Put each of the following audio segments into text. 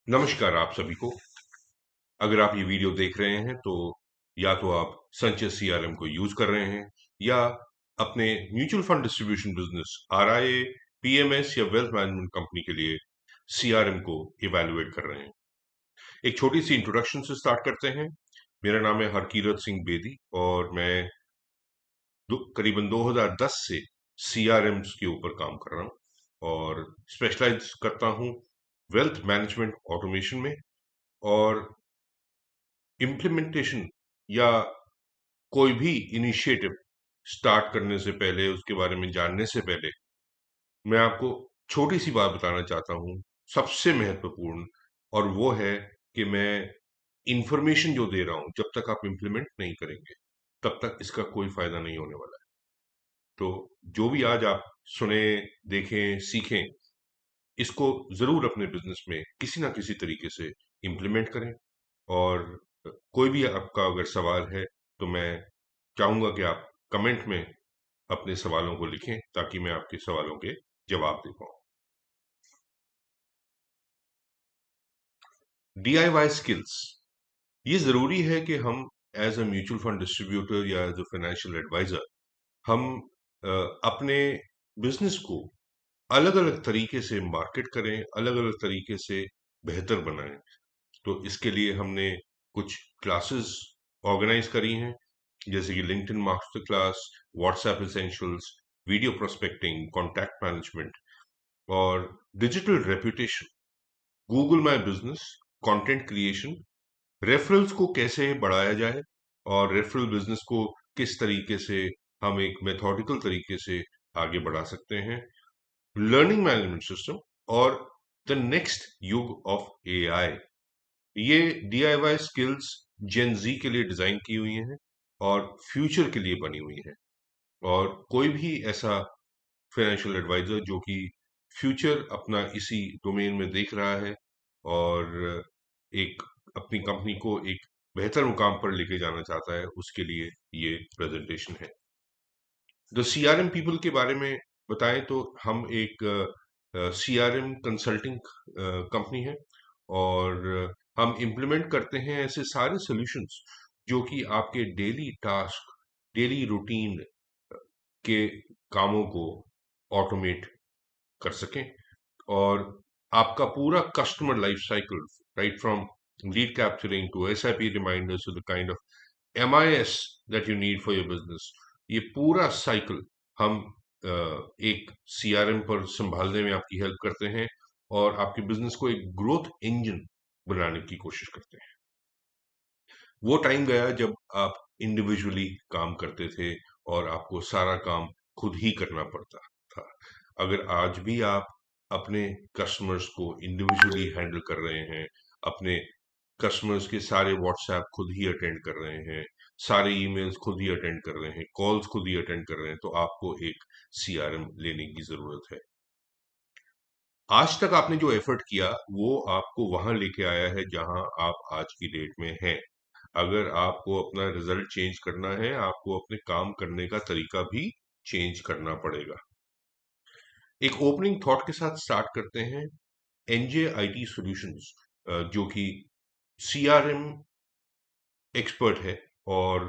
नमस्कार आप सभी को। अगर आप ये वीडियो देख रहे हैं तो या तो आप संचय सीआरएम को यूज कर रहे हैं या अपने mutual fund distribution business RIA, PMS या वेल्थ मैनेजमेंट कंपनी के लिए सीआरएम को इवैल्यूएट कर रहे हैं। एक छोटी सी इंट्रोडक्शन से स्टार्ट करते हैं। मेरा नाम है हरकीरत सिंह बेदी और मैं करीबन 2010 से सीआरएम्स के ऊपर काम कर रहा हूँ और स्पेशलाइज करता हूँ वेल्थ मैनेजमेंट ऑटोमेशन में। और इम्प्लीमेंटेशन या कोई भी इनिशिएटिव स्टार्ट करने से पहले, उसके बारे में जानने से पहले, मैं आपको छोटी सी बात बताना चाहता हूँ, सबसे महत्वपूर्ण। और वो है कि मैं इंफॉर्मेशन जो दे रहा हूँ, जब तक आप इम्प्लीमेंट नहीं करेंगे तब तक इसका कोई फायदा नहीं होने वाला है। तो जो भी आज आप सुने, देखें, सीखें, इसको जरूर अपने बिजनेस में किसी ना किसी तरीके से इम्प्लीमेंट करें। और कोई भी आपका अगर सवाल है तो मैं चाहूंगा कि आप कमेंट में अपने सवालों को लिखें ताकि मैं आपके सवालों के जवाब दे पाऊं। डीआईवाई स्किल्स, ये जरूरी है कि हम as a mutual fund distributor या एज अ फाइनेंशियल एडवाइजर हम अपने बिजनेस को अलग अलग तरीके से मार्केट करें, अलग अलग तरीके से बेहतर बनाएं। तो इसके लिए हमने कुछ क्लासेस ऑर्गेनाइज करी हैं, जैसे कि LinkedIn master class, WhatsApp essentials, video prospecting, contact management और digital reputation, Google my business, content creation, referrals को कैसे बढ़ाया जाए और रेफरल बिजनेस को किस तरीके से हम एक मेथोडिकल तरीके से आगे बढ़ा सकते हैं, लर्निंग मैनेजमेंट सिस्टम और द नेक्स्ट युग ऑफ एआई। ये डीआईवाई स्किल्स जेन जी के लिए डिजाइन की हुई हैं और फ्यूचर के लिए बनी हुई हैं। और कोई भी ऐसा फाइनेंशियल एडवाइजर जो कि फ्यूचर अपना इसी डोमेन में देख रहा है और एक अपनी कंपनी को एक बेहतर मुकाम पर लेके जाना चाहता है, उसके लिए ये प्रेजेंटेशन है। द सीआरएम पीपल के बारे में बताएं तो हम एक सीआरएम कंसल्टिंग कंपनी है और हम इम्प्लीमेंट करते हैं ऐसे सारे सॉल्यूशंस जो कि आपके डेली टास्क, डेली रूटीन के कामों को ऑटोमेट कर सकें। और आपका पूरा customer life cycle, right from lead capturing to SIP reminders to the kind of MIS that you need for your business, ये पूरा साइकिल हम एक सीआरएम पर संभालने में आपकी हेल्प करते हैं और आपके बिजनेस को एक ग्रोथ इंजन बनाने की कोशिश करते हैं। वो टाइम गया जब आप इंडिविजुअली काम करते थे और आपको सारा काम खुद ही करना पड़ता था। अगर आज भी आप अपने कस्टमर्स को इंडिविजुअली हैंडल कर रहे हैं, अपने कस्टमर्स के सारे व्हाट्सएप खुद ही अटेंड कर रहे हैं, सारे ईमेल्स खुद ही अटेंड कर रहे हैं, कॉल्स खुद ही अटेंड कर रहे हैं, तो आपको एक सीआरएम लेने की जरूरत है। आज तक आपने जो एफर्ट किया वो आपको वहां लेके आया है जहां आप आज की डेट में हैं। अगर आपको अपना रिजल्ट चेंज करना है, आपको अपने काम करने का तरीका भी चेंज करना पड़ेगा। एक ओपनिंग थॉट के साथ स्टार्ट करते हैं। एनजे आईटी सॉल्यूशंस, जो कि सीआरएम एक्सपर्ट है और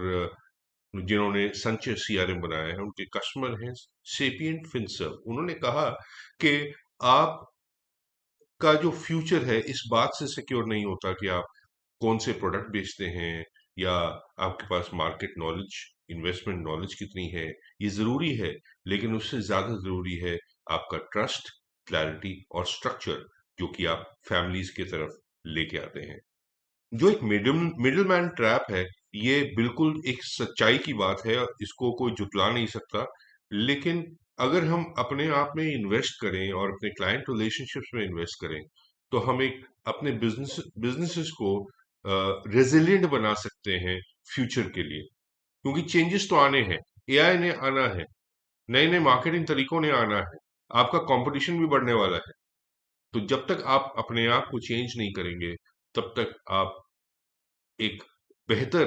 जिन्होंने संचय सीआरएम बनाया है, उनके कस्टमर हैं सेपिएंट फिनसर्व। उन्होंने कहा कि आप का जो फ्यूचर है इस बात से सिक्योर नहीं होता कि आप कौन से प्रोडक्ट बेचते हैं या आपके पास मार्केट नॉलेज, इन्वेस्टमेंट नॉलेज कितनी है। ये जरूरी है, लेकिन उससे ज्यादा जरूरी है आपका ट्रस्ट, क्लैरिटी और स्ट्रक्चर, जो कि आप फैमिलीज की तरफ लेके आते हैं। जो एक मिडिल मैन ट्रैप है, ये बिल्कुल एक सच्चाई की बात है, इसको कोई जुटला नहीं सकता। लेकिन अगर हम अपने आप में इन्वेस्ट करें और अपने क्लाइंट रिलेशनशिप्स में इन्वेस्ट करें तो हम एक अपने बिजनेसेस को रेजिलिएंट बना सकते हैं फ्यूचर के लिए। क्योंकि चेंजेस तो आने हैं, एआई ने आना है, नए नए मार्केटिंग तरीकों ने आना है, आपका कंपटीशन भी बढ़ने वाला है। तो जब तक आप अपने आप को चेंज नहीं करेंगे तब तक आप एक बेहतर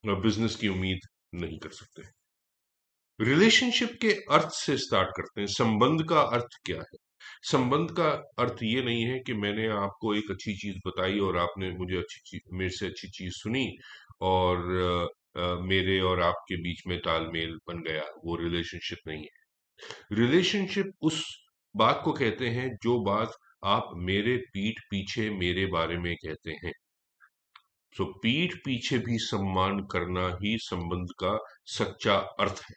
बिजनेस की उम्मीद नहीं कर सकते। रिलेशनशिप के अर्थ से स्टार्ट करते हैं। संबंध का अर्थ क्या है? संबंध का अर्थ ये नहीं है कि मैंने आपको एक अच्छी चीज बताई और आपने मुझे अच्छी चीज मेरे से अच्छी चीज सुनी और मेरे और आपके बीच में तालमेल बन गया। वो रिलेशनशिप नहीं है। रिलेशनशिप उस बात को कहते हैं जो बात आप मेरे पीठ पीछे मेरे बारे में कहते हैं। सो पीठ पीछे भी सम्मान करना ही संबंध का सच्चा अर्थ है।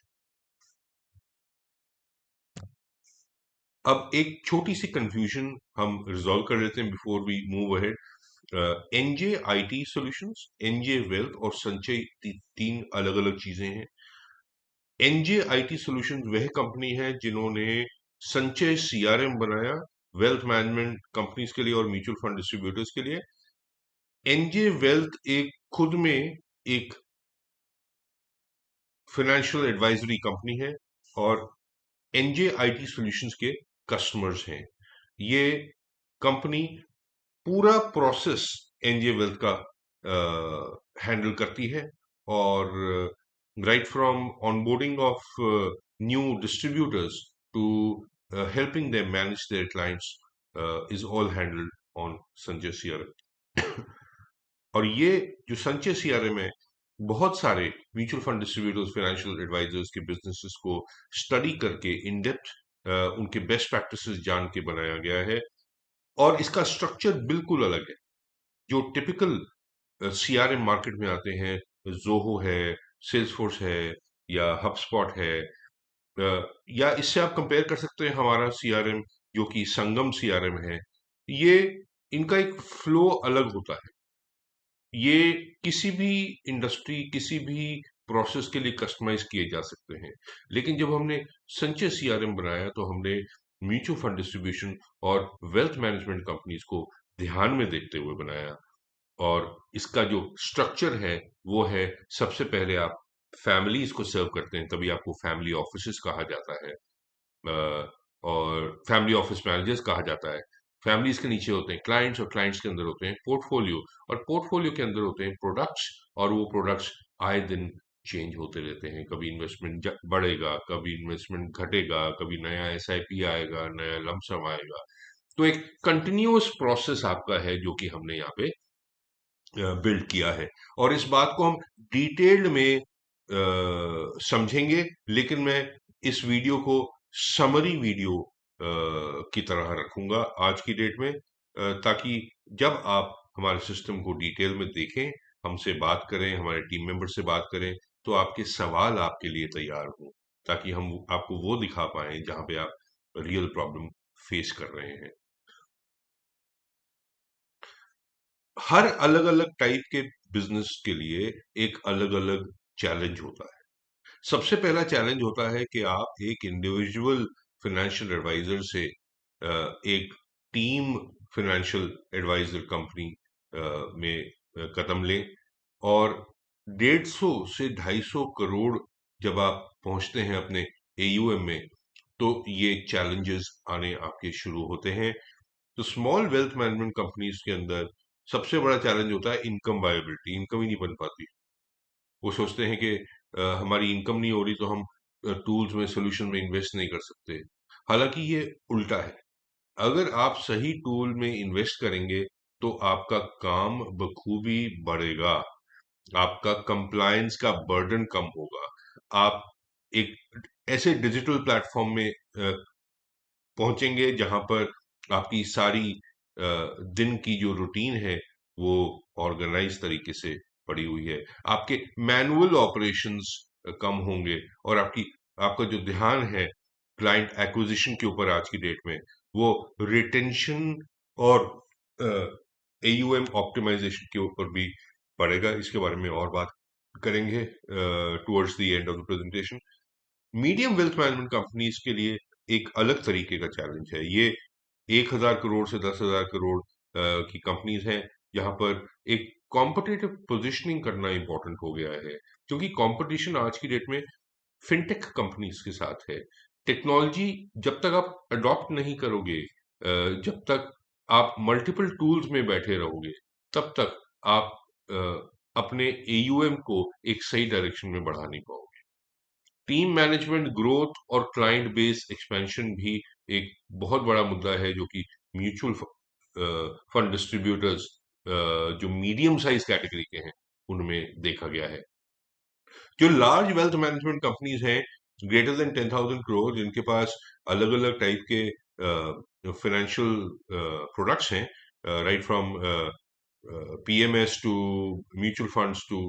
अब एक छोटी सी कंफ्यूजन हम रिजॉल्व कर लेते हैं before we move ahead. NJ IT solutions, NJ wealth और संचय तीन अलग अलग चीजें हैं। एनजे आईटी सॉल्यूशंस वह कंपनी है जिन्होंने संचय सीआरएम बनाया वेल्थ मैनेजमेंट कंपनीज के लिए और म्यूचुअल फंड डिस्ट्रीब्यूटर्स के लिए। एनजे वेल्थ एक खुद में एक फाइनेंशियल एडवाइजरी कंपनी है और एनजे आईटी सॉल्यूशंस के कस्टमर्स हैं। ये कंपनी पूरा प्रोसेस एनजे वेल्थ का हैंडल करती है और right from onboarding of new distributors to helping them manage their clients is all handled on Sanchay CRM. और ये जो संचय सीआरएम है बहुत सारे mutual fund distributors financial advisors के बिजनेसेस को स्टडी करके इन डेप्थ उनके बेस्ट प्रैक्टिसेस जान के बनाया गया है और इसका स्ट्रक्चर बिल्कुल अलग है। जो टिपिकल सीआरएम मार्केट में आते हैं, जोहो है, सेल्सफोर्स है या हबस्पॉट है, या इससे आप कंपेयर कर सकते हैं हमारा सीआरएम जो कि संगम सीआरएम है। ये इनका एक फ्लो अलग होता है। ये किसी भी इंडस्ट्री किसी भी प्रोसेस के लिए कस्टमाइज किए जा सकते हैं। लेकिन जब हमने संचय सीआरएम बनाया तो हमने म्यूचुअल फंड डिस्ट्रीब्यूशन और वेल्थ मैनेजमेंट कंपनीज को ध्यान में देखते हुए बनाया। और इसका जो स्ट्रक्चर है वो है, सबसे पहले आप फैमिलीज को सर्व करते हैं, तभी आपको फैमिली ऑफिसेस कहा जाता है और फैमिली ऑफिस मैनेजर्स कहा जाता है। फैमिलीज के नीचे होते हैं क्लाइंट्स और क्लाइंट्स के अंदर होते हैं पोर्टफोलियो और पोर्टफोलियो के अंदर होते हैं प्रोडक्ट्स और वो प्रोडक्ट्स आए दिन चेंज होते रहते हैं। कभी इन्वेस्टमेंट बढ़ेगा, कभी इन्वेस्टमेंट घटेगा, कभी नया एसआईपी आएगा, नया लमसम आएगा। तो एक कंटिन्यूअस प्रोसेस आपका है जो कि हमने यहाँ पे बिल्ड किया है और इस बात को हम डिटेल्ड में समझेंगे। लेकिन मैं इस वीडियो को समरी वीडियो की तरह रखूंगा आज की डेट में, ताकि जब आप हमारे सिस्टम को डिटेल में देखें, हमसे बात करें, हमारे टीम मेंबर से बात करें, तो आपके सवाल आपके लिए तैयार हों, ताकि हम आपको वो दिखा पाएं जहां पे आप रियल प्रॉब्लम फेस कर रहे हैं। हर अलग अलग टाइप के बिजनेस के लिए एक अलग अलग चैलेंज होता है। सबसे पहला चैलेंज होता है कि आप एक इंडिविजुअल फाइनेंशियल एडवाइजर से एक टीम फाइनेंशियल एडवाइजर कंपनी में कदम लें और 150 से 250 करोड़ जब आप पहुंचते हैं अपने एयूएम में, तो ये चैलेंजेस आने आपके शुरू होते हैं। तो स्मॉल वेल्थ मैनेजमेंट कंपनीज के अंदर सबसे बड़ा चैलेंज होता है इनकम वायबिलिटी। इनकम ही नहीं बन पाती। वो सोचते हैं कि हमारी इनकम नहीं हो रही तो हम टूल्स में सोल्यूशन में इन्वेस्ट नहीं कर सकते। हालांकि ये उल्टा है। अगर आप सही टूल में इन्वेस्ट करेंगे तो आपका काम बखूबी बढ़ेगा, आपका कंप्लायंस का बर्डन कम होगा। आप एक ऐसे डिजिटल प्लेटफॉर्म में पहुंचेंगे जहां पर आपकी सारी दिन की जो रूटीन है वो ऑर्गेनाइज तरीके से पड़ी हुई है। आपके मैनुअल ऑपरेशंस कम होंगे और आपका जो ध्यान है क्लाइंट एक्विजिशन के ऊपर आज की डेट में, वो रिटेंशन और एयूएम ऑप्टिमाइजेशन के ऊपर भी पड़ेगा। इसके बारे में और बात करेंगे towards the end of the presentation. Medium wealth management companies के लिए एक अलग तरीके का चैलेंज है। ये 1,000 करोड़ से 10,000 करोड़ की कंपनीज हैं जहां पर एक कॉम्पिटिटिव पोजीशनिंग करना इंपॉर्टेंट हो गया है, क्योंकि कंपटीशन आज की डेट में फिनटेक कंपनीज के साथ है। टेक्नोलॉजी जब तक आप अडॉप्ट नहीं करोगे, जब तक आप मल्टीपल टूल्स में बैठे रहोगे, तब तक आप अपने एयूएम को एक सही डायरेक्शन में बढ़ा नहीं पाओगे। टीम मैनेजमेंट, ग्रोथ और क्लाइंट बेस एक्सपेंशन भी एक बहुत बड़ा मुद्दा है जो कि म्यूचुअल फंड डिस्ट्रीब्यूटर्स जो मीडियम साइज कैटेगरी के हैं उनमें देखा गया है। जो लार्ज वेल्थ मैनेजमेंट कंपनीज हैं, ग्रेटर देन 10,000 करोड़, जिनके पास अलग अलग टाइप के फाइनेंशियल प्रोडक्ट्स हैं, right from PMS to mutual funds to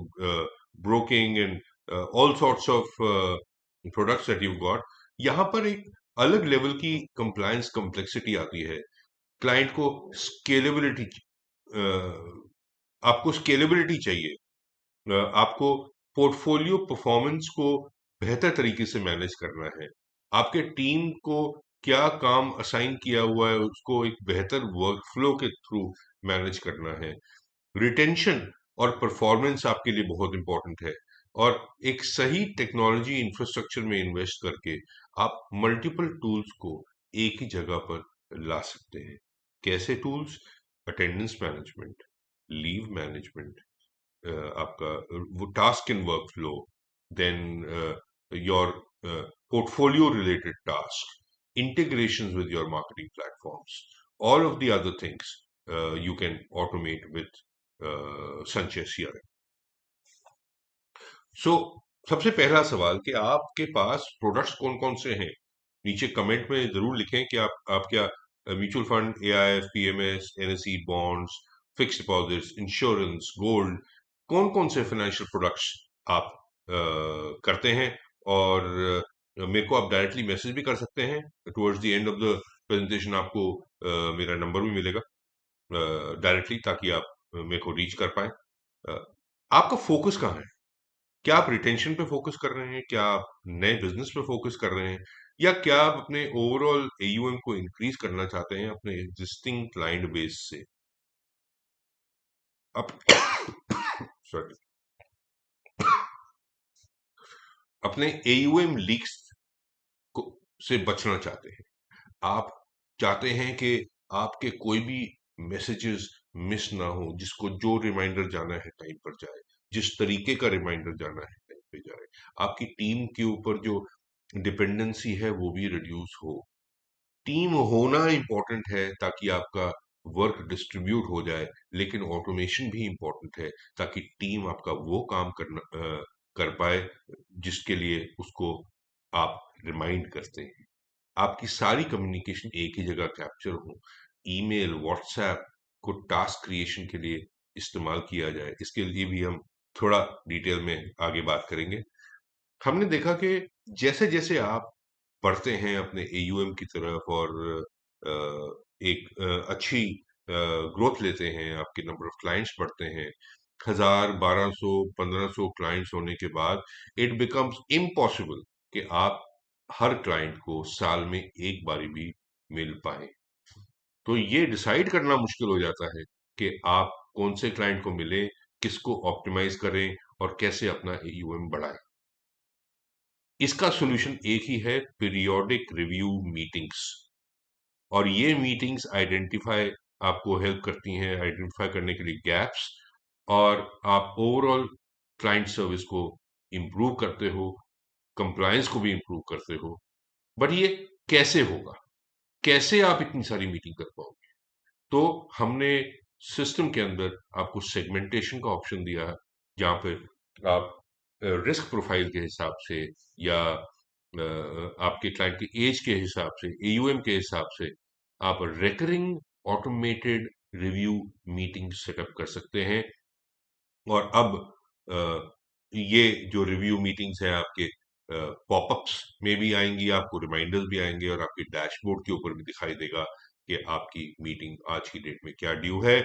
broking and all sorts of products that you've got, यहाँ पर एक अलग लेवल की कंप्लायंस कॉम्प्लेक्सिटी आती है। क्लाइंट को स्केलेबिलिटी, आपको स्केलेबिलिटी चाहिए, आपको पोर्टफोलियो परफॉर्मेंस को बेहतर तरीके से मैनेज करना है, आपके टीम को क्या काम असाइन किया हुआ है उसको एक बेहतर वर्कफ्लो के थ्रू मैनेज करना है, रिटेंशन और परफॉर्मेंस आपके लिए बहुत इंपॉर्टेंट है, और एक सही टेक्नोलॉजी इंफ्रास्ट्रक्चर में इन्वेस्ट करके आप मल्टीपल टूल्स को एक ही जगह पर ला सकते हैं। कैसे tools? Attendance management, leave management, आपका वो task in workflow, then your portfolio related tasks, integrations with your marketing platforms, all of the other things you can automate with Sanchez CRM. सो सबसे पहला सवाल कि आपके पास प्रोडक्ट्स कौन कौन से हैं, नीचे कमेंट में जरूर लिखें कि आप क्या mutual fund, AIF, PMS, NSE bonds, fix deposits, insurance, gold, कौन कौन से फाइनेंशियल प्रोडक्ट्स आप करते हैं। और मेरे को आप डायरेक्टली मैसेज भी कर सकते हैं। Towards the end of the presentation आपको मेरा नंबर भी मिलेगा डायरेक्टली, ताकि आप मेरे को रीच कर पाए। आपका फोकस कहाँ है? क्या आप रिटेंशन पे फोकस कर रहे हैं? क्या आप नए बिजनेस पे फोकस कर रहे हैं? या क्या आप अपने ओवरऑल AUM को इंक्रीज करना चाहते हैं अपने एग्जिस्टिंग क्लाइंट बेस से? आप सॉरी, अपने AUM लीक्स को से बचना चाहते हैं। आप चाहते हैं कि आपके कोई भी मैसेजेस मिस ना हो, जिसको जो रिमाइंडर जाना है टाइम पर जाए, जिस तरीके का रिमाइंडर जाना है टाइम पे जाए। आपकी टीम के ऊपर जो डिपेंडेंसी है वो भी रिड्यूस हो। टीम होना इंपॉर्टेंट है ताकि आपका वर्क डिस्ट्रीब्यूट हो जाए, लेकिन ऑटोमेशन भी इंपॉर्टेंट है ताकि टीम आपका वो काम कर पाए जिसके लिए उसको आप रिमाइंड करते हैं। आपकी सारी कम्युनिकेशन एक ही जगह कैप्चर हो। ईमेल, व्हाट्सएप को टास्क क्रिएशन के लिए इस्तेमाल किया जाए। इसके लिए भी हम थोड़ा डिटेल में आगे बात करेंगे। हमने देखा कि जैसे जैसे आप बढ़ते हैं अपने AUM की तरफ और अ, एक अच्छी ग्रोथ लेते हैं, आपके नंबर ऑफ क्लाइंट्स बढ़ते हैं, 1000, 1200, 1500 क्लाइंट्स होने के बाद इट बिकम्स इम्पॉसिबल कि आप हर क्लाइंट को साल में एक बारी भी मिल पाए। तो ये डिसाइड करना मुश्किल हो जाता है कि आप कौन से क्लाइंट को मिलें, किसको ऑप्टिमाइज करें और कैसे अपना AUM बढ़ाएं। इसका सॉल्यूशन एक ही है, पीरियोडिक रिव्यू मीटिंग्स। और ये मीटिंग्स आइडेंटिफाई आपको हेल्प करती हैं आइडेंटिफाई करने के लिए गैप्स, और आप ओवरऑल क्लाइंट सर्विस को इम्प्रूव करते हो, कंप्लायंस को भी इम्प्रूव करते हो। बट ये कैसे होगा? कैसे आप इतनी सारी मीटिंग कर पाओगे? तो हमने सिस्टम के अंदर आपको सेगमेंटेशन का ऑप्शन दिया है, जहाँ पे आप रिस्क प्रोफाइल के हिसाब से या आपके क्लाइंट की एज के हिसाब से, AUM के हिसाब से आप recurring automated review meeting setup कर सकते हैं। और अब अ, ये जो रिव्यू मीटिंग्स हैं आपके पॉपअप्स में भी आएंगी, आपको रिमाइंडर्स भी आएंगे, और आपके डैशबोर्ड के ऊपर भी दिखाई देगा कि आपकी मीटिंग आज की डेट में क्या ड्यू है।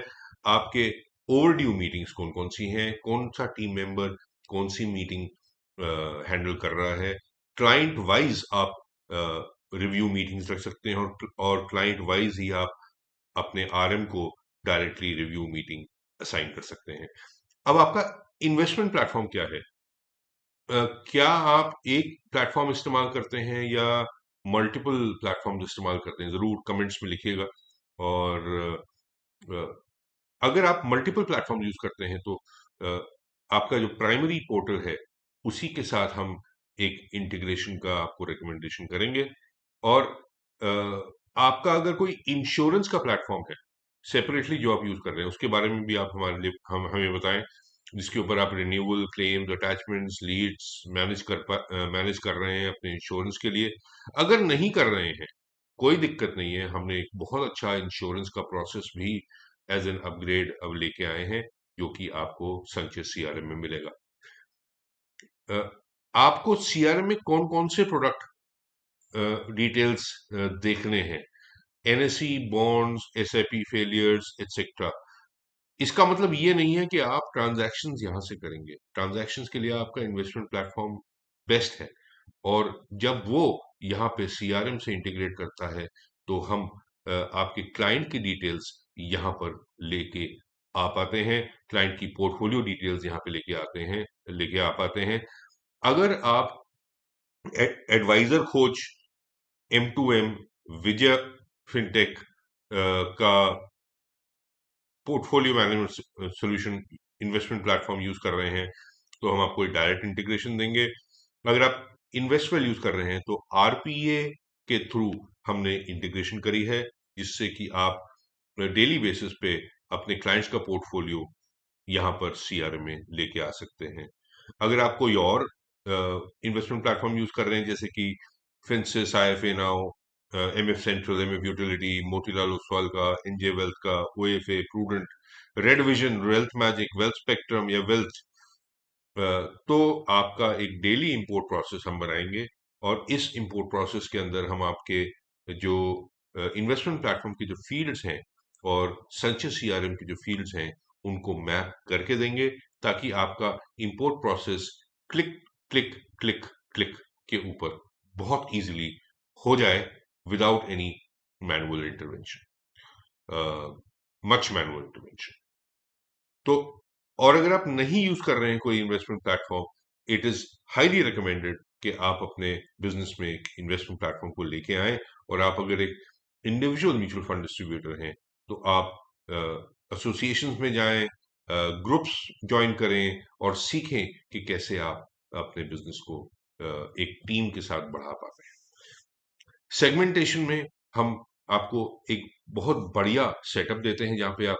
आपके ओवर ड्यू मीटिंग्स कौन कौन सी हैं, कौन सा टीम मेंबर कौन सी मीटिंग हैंडल कर रहा है। क्लाइंट वाइज आप रिव्यू मीटिंग्स रख सकते हैं, और क्लाइंट वाइज ही आप अपने RM को डायरेक्टली रिव्यू मीटिंग असाइन कर सकते हैं। अब आपका इन्वेस्टमेंट प्लेटफॉर्म क्या है? क्या आप एक प्लेटफॉर्म इस्तेमाल करते हैं या मल्टीपल प्लेटफॉर्म इस्तेमाल करते हैं? जरूर कमेंट्स में लिखिएगा। और अ, अगर आप मल्टीपल प्लेटफॉर्म यूज करते हैं तो अ, आपका जो प्राइमरी पोर्टल है उसी के साथ हम एक इंटीग्रेशन का आपको रिकमेंडेशन करेंगे। और आपका अगर कोई इंश्योरेंस का प्लेटफॉर्म है सेपरेटली जो आप यूज कर रहे हैं, उसके बारे में भी आप हमारे लिए हमें बताएं, जिसके ऊपर आप renewal, claims, attachments, leads manage कर रहे हैं अपने इंश्योरेंस के लिए। अगर नहीं कर रहे हैं, कोई दिक्कत नहीं है, हमने एक बहुत अच्छा इंश्योरेंस का प्रोसेस भी एज एन अपग्रेड अब लेके आए हैं, जो कि आपको संचित सीआरएम में मिलेगा। अ, आपको सीआरएम में कौन कौन से प्रोडक्ट डिटेल्स देखने हैं, NSE, bonds, SIP failures, etcetera. इसका मतलब ये नहीं है कि आप ट्रांजैक्शंस यहां से करेंगे। ट्रांजैक्शंस के लिए आपका इन्वेस्टमेंट प्लेटफॉर्म बेस्ट है, और जब वो यहाँ पे सीआरएम से इंटीग्रेट करता है, तो हम आपके क्लाइंट की डिटेल्स यहाँ पर लेके आ पाते हैं, क्लाइंट की पोर्टफोलियो डिटेल्स यहाँ पे लेके आ पाते हैं। अगर आप एडवाइजर खोज, M2M, विजय फिनटेक का portfolio management solution investment platform use कर रहे हैं, तो हम आपको डायरेक्ट इंटीग्रेशन देंगे। अगर आप इन्वेस्टवेल यूज कर रहे हैं, तो आरपीए के थ्रू हमने इंटीग्रेशन करी है, जिससे कि आप डेली बेसिस पे अपने क्लाइंट्स का पोर्टफोलियो यहाँ पर सीआरएम में लेके आ सकते हैं। अगर आप कोई और इन्वेस्टमेंट प्लेटफॉर्म यूज कर रहे हैं, जैसे कि फिंसिस, IFA now, MF central, MF utility, Motilal Oswal का, एनजे वेल्थ का, OFA, prudent, red vision, wealth magic, wealth spectrum या वेल्थ, तो आपका एक डेली इंपोर्ट प्रोसेस हम बनाएंगे, और इस इंपोर्ट प्रोसेस के अंदर हम आपके जो इन्वेस्टमेंट प्लेटफॉर्म की जो फील्ड्स हैं और संचय सीआरएम की जो फील्ड्स हैं, उनको मैप करके देंगे, ताकि आपका import process click click click click के ऊपर बहुत इजीली हो जाए, without any manual intervention, much manual intervention. तो और अगर आप नहीं यूज कर रहे हैं कोई investment platform, it is highly recommended कि आप अपने बिजनेस में एक इन्वेस्टमेंट प्लेटफॉर्म को लेके आएं। और आप अगर एक इंडिविजुअल म्यूचुअल फंड डिस्ट्रीब्यूटर हैं, तो आप एसोसिएशंस में जाएं, ग्रुप्स ज्वाइन करें, और सीखें कि कैसे आप अपने बिजनेस को एक टीम के साथ बढ़ा पाते हैं। सेगमेंटेशन में हम आपको एक बहुत बढ़िया सेटअप देते हैं, जहाँ पे आप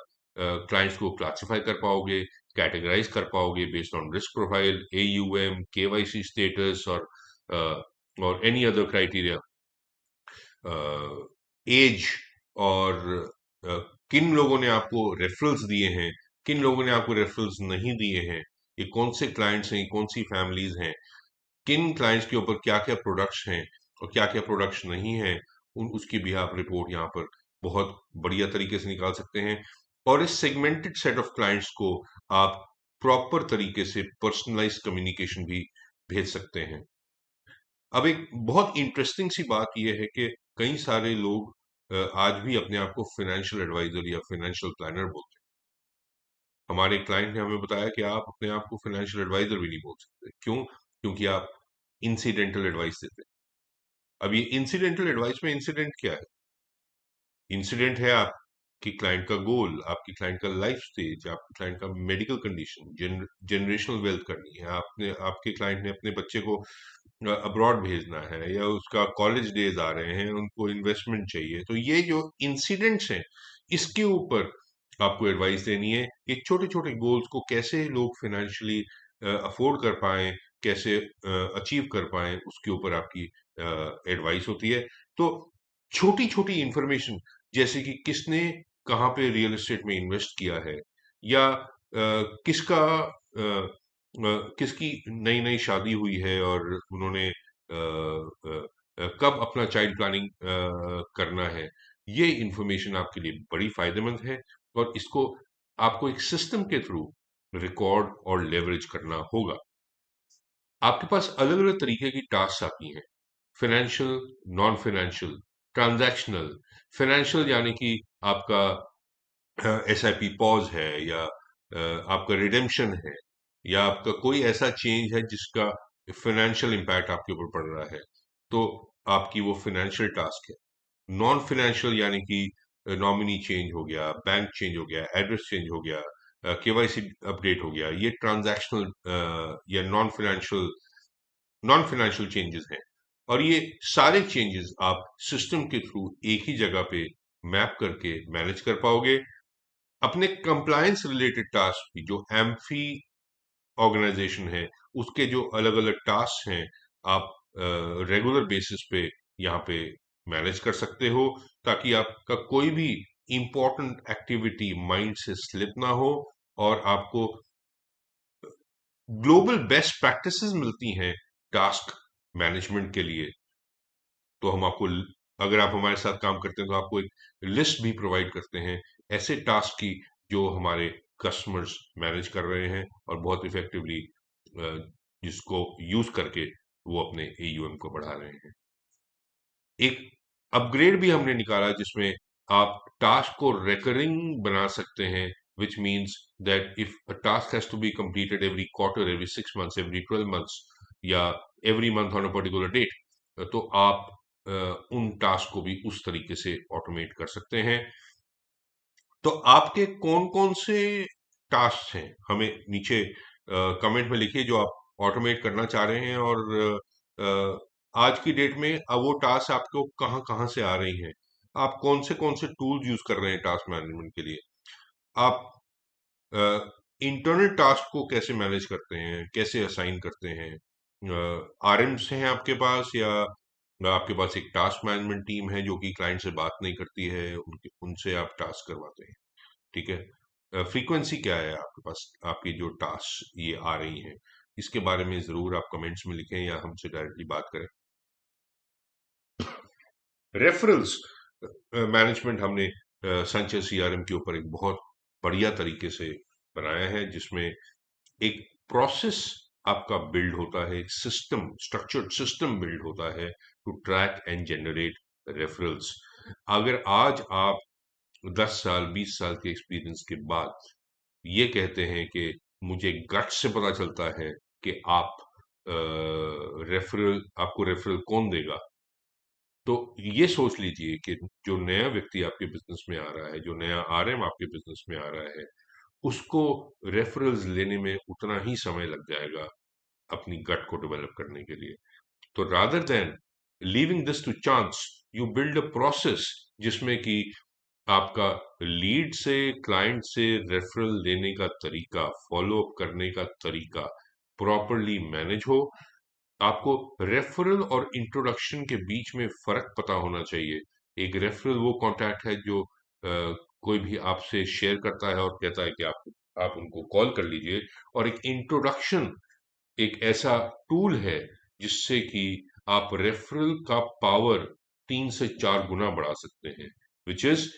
क्लाइंट्स को क्लासिफाई कर पाओगे, कैटेगराइज कर पाओगे based on risk profile, AUM, KYC status, और एनी अदर क्राइटेरिया, एज, और किन लोगों ने आपको रेफरल्स दिए हैं, किन लोगों ने आपको रेफरल्स नहीं दिए हैं, ये कौन से क्लाइंट्स हैं, कौन सी फैमिलीज हैं, किन क्लाइंट्स के ऊपर क्या क्या प्रोडक्ट्स हैं और क्या क्या प्रोडक्ट्स नहीं हैं, उन उसकी भी आप रिपोर्ट यहाँ पर बहुत बढ़िया तरीके से निकाल सकते हैं। और इस सेगमेंटेड सेट ऑफ क्लाइंट्स को आप प्रॉपर तरीके से पर्सनलाइज कम्युनिकेशन भी भेज सकते हैं। अब एक बहुत इंटरेस्टिंग सी बात यह है कि कई सारे लोग आज भी अपने आप को फाइनेंशियल एडवाइजर या फाइनेंशियल प्लानर बोलते हैं। हमारे क्लाइंट ने हमें बताया कि आप अपने आप को फाइनेंशियल एडवाइजर भी नहीं बोल सकते। क्यों? क्योंकि आप इंसिडेंटल एडवाइस देते हैं। अब ये इंसिडेंटल एडवाइस में इंसिडेंट क्या है? इंसिडेंट है आपकी क्लाइंट का गोल, आपकी क्लाइंट का लाइफ स्टेज, आपकी क्लाइंट का मेडिकल कंडीशन, जनरेशनल वेल्थ करनी है, आपने आपके क्लाइंट ने अपने बच्चे को अब्रॉड भेजना है, या उसका कॉलेज डेज आ रहे हैं, उनको इन्वेस्टमेंट चाहिए। तो ये जो इंसिडेंट्स हैं, इसके ऊपर आपको एडवाइस देनी है कि छोटे छोटे गोल्स को कैसे लोग फाइनेंशियली अफोर्ड कर पाएं, कैसे अचीव कर पाएं, उसके ऊपर आपकी एडवाइस होती है। तो छोटी छोटी इंफॉर्मेशन, जैसे कि किसने कहाँ पे रियल एस्टेट में इन्वेस्ट किया है, या किसकी नई नई शादी हुई है और उन्होंने कब अपना चाइल्ड प्लानिंग करना है, ये इंफॉर्मेशन आपके लिए बड़ी फायदेमंद है। और इसको आपको एक सिस्टम के थ्रू रिकॉर्ड और लेवरेज करना होगा। आपके पास अलग अलग तरीके की टास्क आती हैं, financial, non financial, transactional. Financial यानी कि आपका एसआईपी पॉज है, या आपका रिडेम्पशन है, या आपका कोई ऐसा चेंज है जिसका फाइनेंशियल इम्पैक्ट आपके ऊपर पड़ रहा है, तो आपकी वो फाइनेंशियल टास्क है। नॉन फाइनेंशियल यानी कि नॉमिनी चेंज हो गया, बैंक चेंज हो गया, एड्रेस चेंज हो गया, केवाईसी अपडेट हो गया, ये ट्रांजैक्शनल या नॉन फाइनेंशियल चेंजेस हैं। और ये सारे चेंजेस आप सिस्टम के थ्रू एक ही जगह पे मैप करके मैनेज कर पाओगे। अपने कंप्लायंस रिलेटेड टास्क भी, जो एम्फी ऑर्गेनाइजेशन है, उसके जो अलग अलग टास्क हैं, आप रेगुलर बेसिस पे यहाँ पे मैनेज कर सकते हो, ताकि आपका कोई भी इंपॉर्टेंट एक्टिविटी माइंड से स्लिप ना हो, और आपको ग्लोबल बेस्ट प्रैक्टिसेस मिलती हैं टास्क मैनेजमेंट के लिए। तो हम आपको, अगर आप हमारे साथ काम करते हैं तो आपको एक लिस्ट भी प्रोवाइड करते हैं ऐसे टास्क की जो हमारे कस्टमर्स मैनेज कर रहे हैं, और बहुत इफेक्टिवली जिसको यूज करके वो अपने एयूएम को बढ़ा रहे हैं। एक अपग्रेड भी हमने निकाला जिसमें आप टास्क को रेकरिंग बना सकते हैं, which means that if a task has to be completed every quarter, every 6 months, every 12 months, या every month on a particular date, तो आप उन टास्क को भी उस तरीके से ऑटोमेट कर सकते हैं। तो आपके कौन कौन से टास्क हैं, हमें नीचे कमेंट में लिखिए जो आप ऑटोमेट करना चाह रहे हैं, और आज की डेट में अब वो टास्क आपको कहाँ कहाँ से आ रही हैं, आप कौन से टूल यूज कर रहे हैं टास्क मैनेजमेंट के लिए, आप इंटरनल टास्क को कैसे मैनेज करते हैं, कैसे असाइन करते हैं, आरएम्स हैं आपके पास, या आपके पास एक टास्क मैनेजमेंट टीम है जो कि क्लाइंट से बात नहीं करती है, उनके उनसे आप टास्क करवाते हैं, ठीक है। फ्रीक्वेंसी क्या है आपके पास, आपकी जो टास्क ये आ रही हैं, इसके बारे में जरूर आप कमेंट्स में लिखें या हमसे डायरेक्टली बात करें। रेफरल्स मैनेजमेंट हमने संचय सीआरएम के ऊपर एक बहुत बढ़िया तरीके से बनाया है, जिसमें एक प्रोसेस आपका बिल्ड होता है, एक सिस्टम, स्ट्रक्चर्ड सिस्टम बिल्ड होता है to track and generate referrals. अगर आज आप 10 साल 20 साल के एक्सपीरियंस के बाद ये कहते हैं कि मुझे गट से पता चलता है कि आप रेफरल, आपको रेफरल कौन देगा, तो ये सोच लीजिए कि जो नया व्यक्ति आपके बिजनेस में आ रहा है, जो नया आरएम आपके बिजनेस में आ रहा है, उसको रेफरल्स लेने में उतना ही समय लग जाएगा अपनी गट को डेवलप करने के लिए। तो rather than leaving this to chance, you build a process जिसमें कि आपका लीड से, क्लाइंट से रेफरल लेने का तरीका, फॉलो अप करने का तरीका प्रॉपरली मैनेज हो। आपको रेफरल और इंट्रोडक्शन के बीच में फर्क पता होना चाहिए। एक रेफरल वो कॉन्टैक्ट है जो कोई भी आपसे शेयर करता है और कहता है कि आप उनको कॉल कर लीजिए, और एक इंट्रोडक्शन एक ऐसा टूल है जिससे कि आप रेफरल का पावर 3 से 4 गुना बढ़ा सकते हैं, विच इज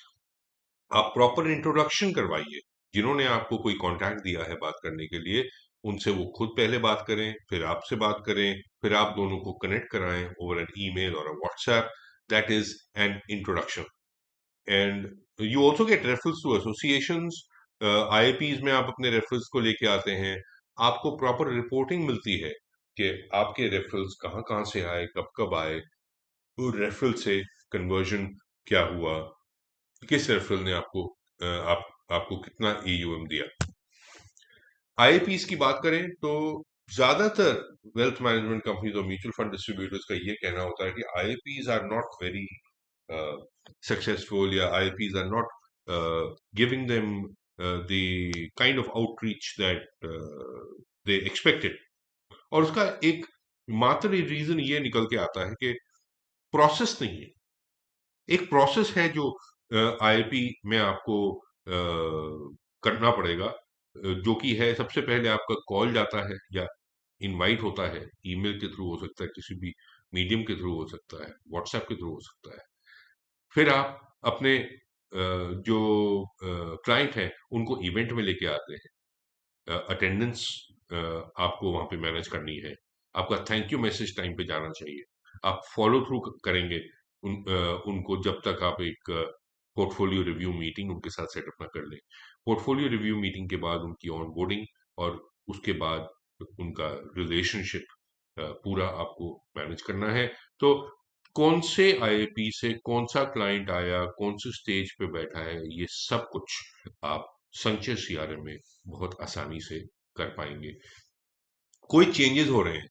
आप प्रॉपर इंट्रोडक्शन करवाइए। जिन्होंने आपको कोई कांटेक्ट दिया है बात करने के लिए, उनसे वो खुद पहले बात करें, फिर आपसे बात करें, फिर आप दोनों को कनेक्ट कराएं ओवर एन ईमेल और a WhatsApp. That is an introduction. And you also get referrals to associations. IIPs में आप अपने रेफरल्स को लेके आते हैं, आपको प्रॉपर रिपोर्टिंग मिलती है कि आपके रेफरल्स कहाँ कहाँ से आए, कब कब आए, वो रेफरल से कन्वर्जन क्या हुआ, किस रेफरल ने आपको आपको कितना एयूएम दिया। आईपीस की बात करें तो ज्यादातर वेल्थ मैनेजमेंट कंपनीज और म्यूचुअल फंड डिस्ट्रीब्यूटर्स का ये कहना होता है कि IPs are not very successful, या IPs are not giving them the kind of outreach that they expected. और उसका एक मात्र रीजन ये निकल के आता है कि प्रोसेस नहीं है। एक प्रोसेस है जो आईआईपी में आपको करना पड़ेगा, जो कि है सबसे पहले आपका कॉल जाता है या इनवाइट होता है, ईमेल के थ्रू हो सकता है, किसी भी मीडियम के थ्रू हो सकता है, व्हाट्सएप के थ्रू हो सकता है। फिर आप अपने जो क्लाइंट हैं उनको इवेंट में लेके आते हैं, अटेंडेंस आपको वहां पे मैनेज करनी है, आपका थैंक यू मैसेज टाइम पे जाना चाहिए, आप फॉलो थ्रू करेंगे उनको जब तक आप एक पोर्टफोलियो रिव्यू मीटिंग उनके साथ सेटअप ना कर लें। पोर्टफोलियो रिव्यू मीटिंग के बाद उनकी ऑन बोर्डिंग, और उसके बाद उनका रिलेशनशिप पूरा आपको मैनेज करना है। तो कौन से आईआईपी से कौन सा क्लाइंट आया, कौन से स्टेज पे बैठा है, ये सब कुछ आप संचय सीआरएम में बहुत आसानी से कर पाएंगे। कोई चेंजेस हो रहे हैं,